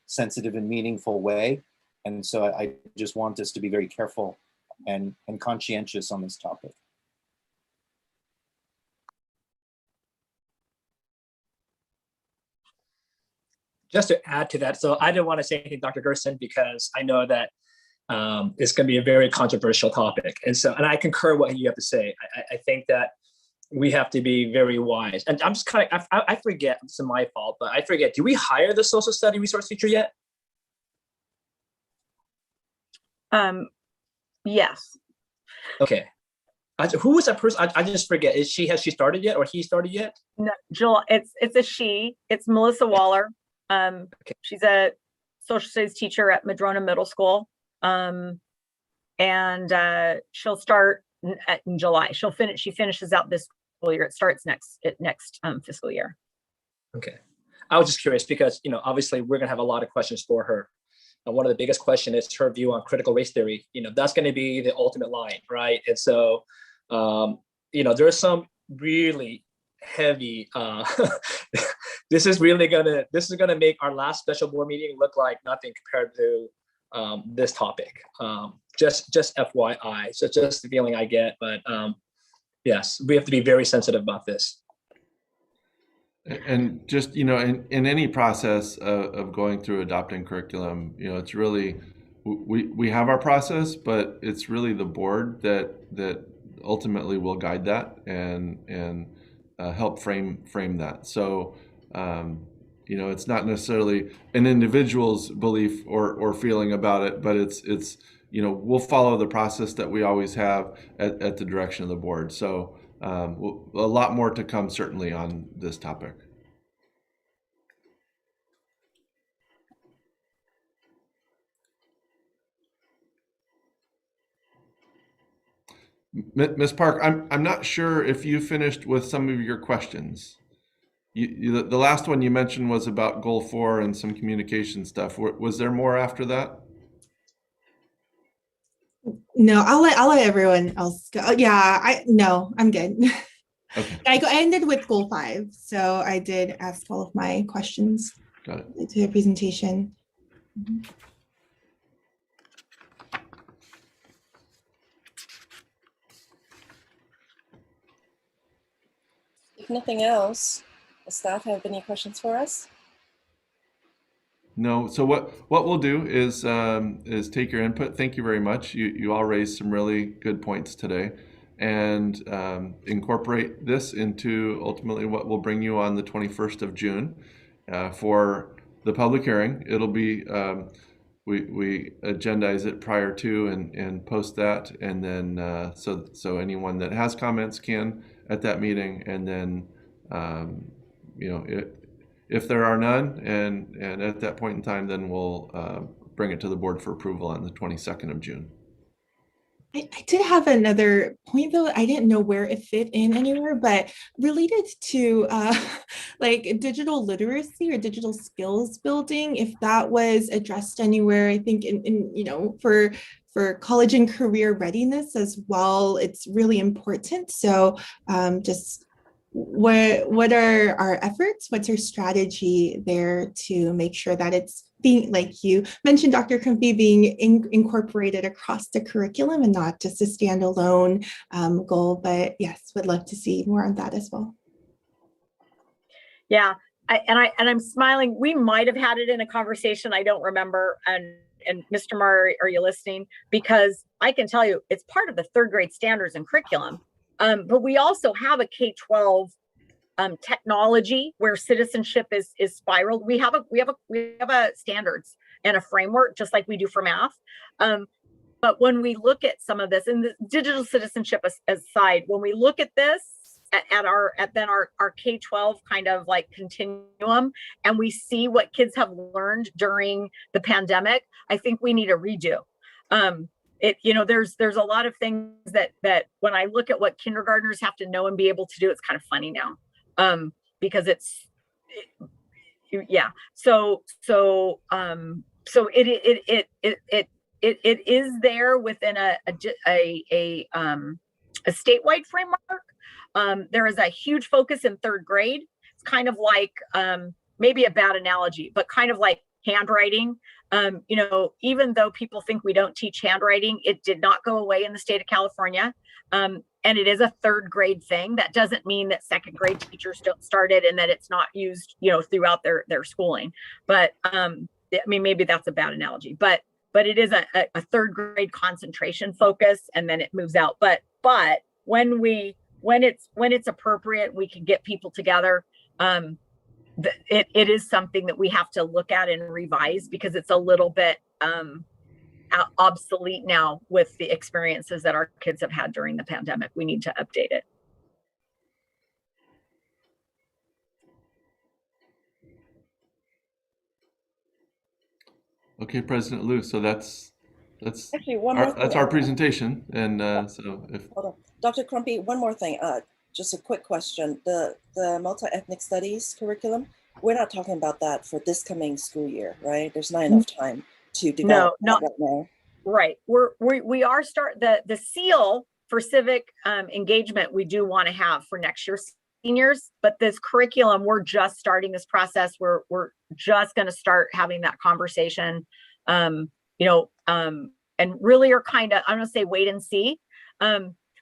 sensitive and meaningful way. And so I just want us to be very careful and conscientious on this topic. Just to add to that, so I didn't want to say anything, Dr. Gerson, because I know that it's going to be a very controversial topic. And I concur what you have to say. I think that we have to be very wise. And I'm just kind of, I forget, it's my fault, but I forget, do we hire the social study resource teacher yet? Yes. Okay. Who was that person? I just forget. Has she started yet, or he started yet? No, Jill, it's a she. It's Melissa Waller. Okay. She's a social studies teacher at Madrona Middle School. And she'll start in July. She finishes out this school year. It starts next fiscal year. Okay. I was just curious because, obviously we're going to have a lot of questions for her. And one of the biggest questions is her view on critical race theory. That's going to be the ultimate line, right? And so, there's some really heavy, this is going to make our last special board meeting look like nothing compared to this topic. Just FYI. So just the feeling I get, but yes, we have to be very sensitive about this. And just, in any process of going through adopting curriculum, it's really, we have our process, but it's really the board that ultimately will guide that and help frame that. So, it's not necessarily an individual's belief or feeling about it, but it's we'll follow the process that we always have at the direction of the board. So a lot more to come certainly on this topic. Ms. Park, I'm not sure if you finished with some of your questions. The last one you mentioned was about goal 4 and some communication stuff. Was there more after that? No, I'll let everyone else go. Yeah, I'm good. Okay. I ended with goal 5, so I did ask all of my questions. Got it. To the presentation. If nothing else, does staff have any questions for us? No. So what we'll do is take your input. Thank you very much. You all raised some really good points today, and incorporate this into ultimately what will bring you on the 21st of June for the public hearing. It'll be we agendize it prior to and post that, and then so anyone that has comments can at that meeting, and then if there are none, and at that point in time, then we'll bring it to the board for approval on the 22nd of June. I did have another point though. I didn't know where it fit in anywhere, but related to like digital literacy or digital skills building, if that was addressed anywhere. I think in for college and career readiness as well, it's really important. So just what are our efforts? What's our strategy there to make sure that it's being, like you mentioned, Dr. Crumpy, being incorporated across the curriculum and not just a standalone goal? But yes, would love to see more on that as well. Yeah, I'm smiling. We might have had it in a conversation. I don't remember. And Mr. Marr, are you listening? Because I can tell you, it's part of the 3rd grade standards and curriculum. But we also have a K-12 technology where citizenship is spiraled. We have a standards and a framework, just like we do for math. But when we look at some of this, and the digital citizenship aside, when we look at this at our K-12 kind of like continuum, and we see what kids have learned during the pandemic, I think we need a redo. there's a lot of things that when I look at what kindergartners have to know and be able to do, it's kind of funny now, because yeah. So it is there within a statewide framework. There is a huge focus in third grade. It's kind of like, maybe a bad analogy, but kind of like handwriting. Even though people think we don't teach handwriting, it did not go away in the state of California. And it is a third grade thing. That doesn't mean that second grade teachers don't start it and that it's not used, throughout their schooling. But maybe that's a bad analogy, but it is a third grade concentration focus, and then it moves out. But when it's appropriate, we can get people together. It is something that we have to look at and revise, because it's a little bit obsolete now with the experiences that our kids have had during the pandemic. We need to update it. Okay, President Liu. So that's Actually, one more that's thing. our presentation. And so if Hold on. Dr. Crumpy, one more thing. Just a quick question. The multi-ethnic studies curriculum, we're not talking about that for this coming school year, right? There's not enough time to develop that right now. Right. We are the seal for civic engagement we do want to have for next year's seniors, but this curriculum, we're just starting this process. We're just going to start having that conversation, and really are kind of, I'm going to say wait and see.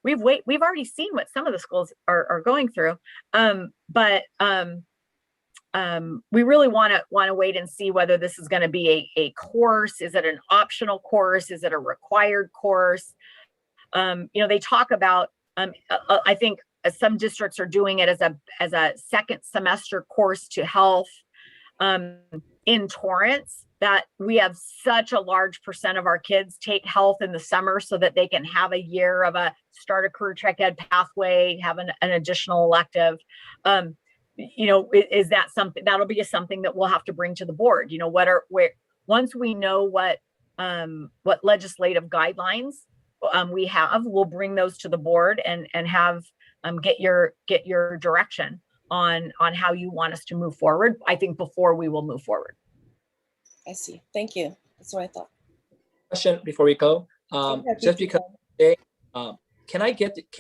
We've already seen what some of the schools are going through, but we really want to wait and see whether this is going to be a course. Is it an optional course? Is it a required course? They talk about, I think some districts are doing it as a second semester course to health. In Torrance, that we have such a large percent of our kids take health in the summer so that they can have a year of a start a career track ed pathway, have an additional elective. Is that something that'll be something that we'll have to bring to the board? Once we know what legislative guidelines we have, we'll bring those to the board and have get your direction on how you want us to move forward, I think, before we will move forward. I see. Thank you. That's what I thought. Question before we go. Just because today, can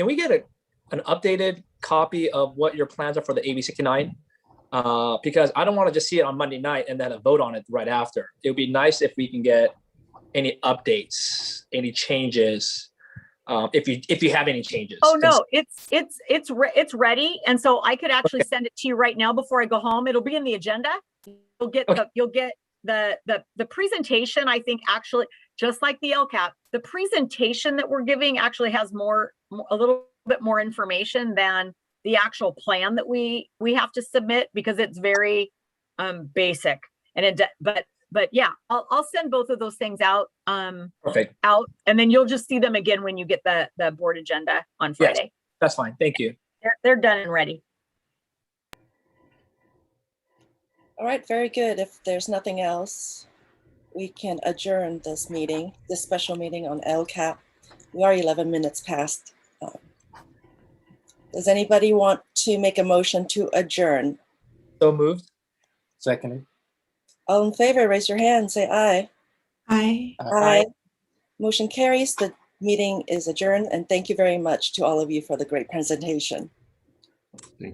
we get an updated copy of what your plans are for the AB 69? Because I don't want to just see it on Monday night and then a vote on it right after. It would be nice if we can get any updates, any changes, if you have any changes. Oh no, it's ready, and so I could actually send it to you right now before I go home. It'll be in the agenda. You'll get the presentation. I think actually, just like the LCAP, the presentation that we're giving actually has a little bit more information than the actual plan that we have to submit, because it's very basic. And but yeah, I'll send both of those things out. Perfect. And then you'll just see them again when you get the board agenda on Friday. Yes, that's fine. Thank you. They're done and ready. All right, very good. If there's nothing else, we can adjourn this meeting, this special meeting on LCAP. We are 11 minutes past. Does anybody want to make a motion to adjourn? So moved. Seconded. All in favor, raise your hand, say aye. Aye. Aye. Motion carries. The meeting is adjourned, and thank you very much to all of you for the great presentation.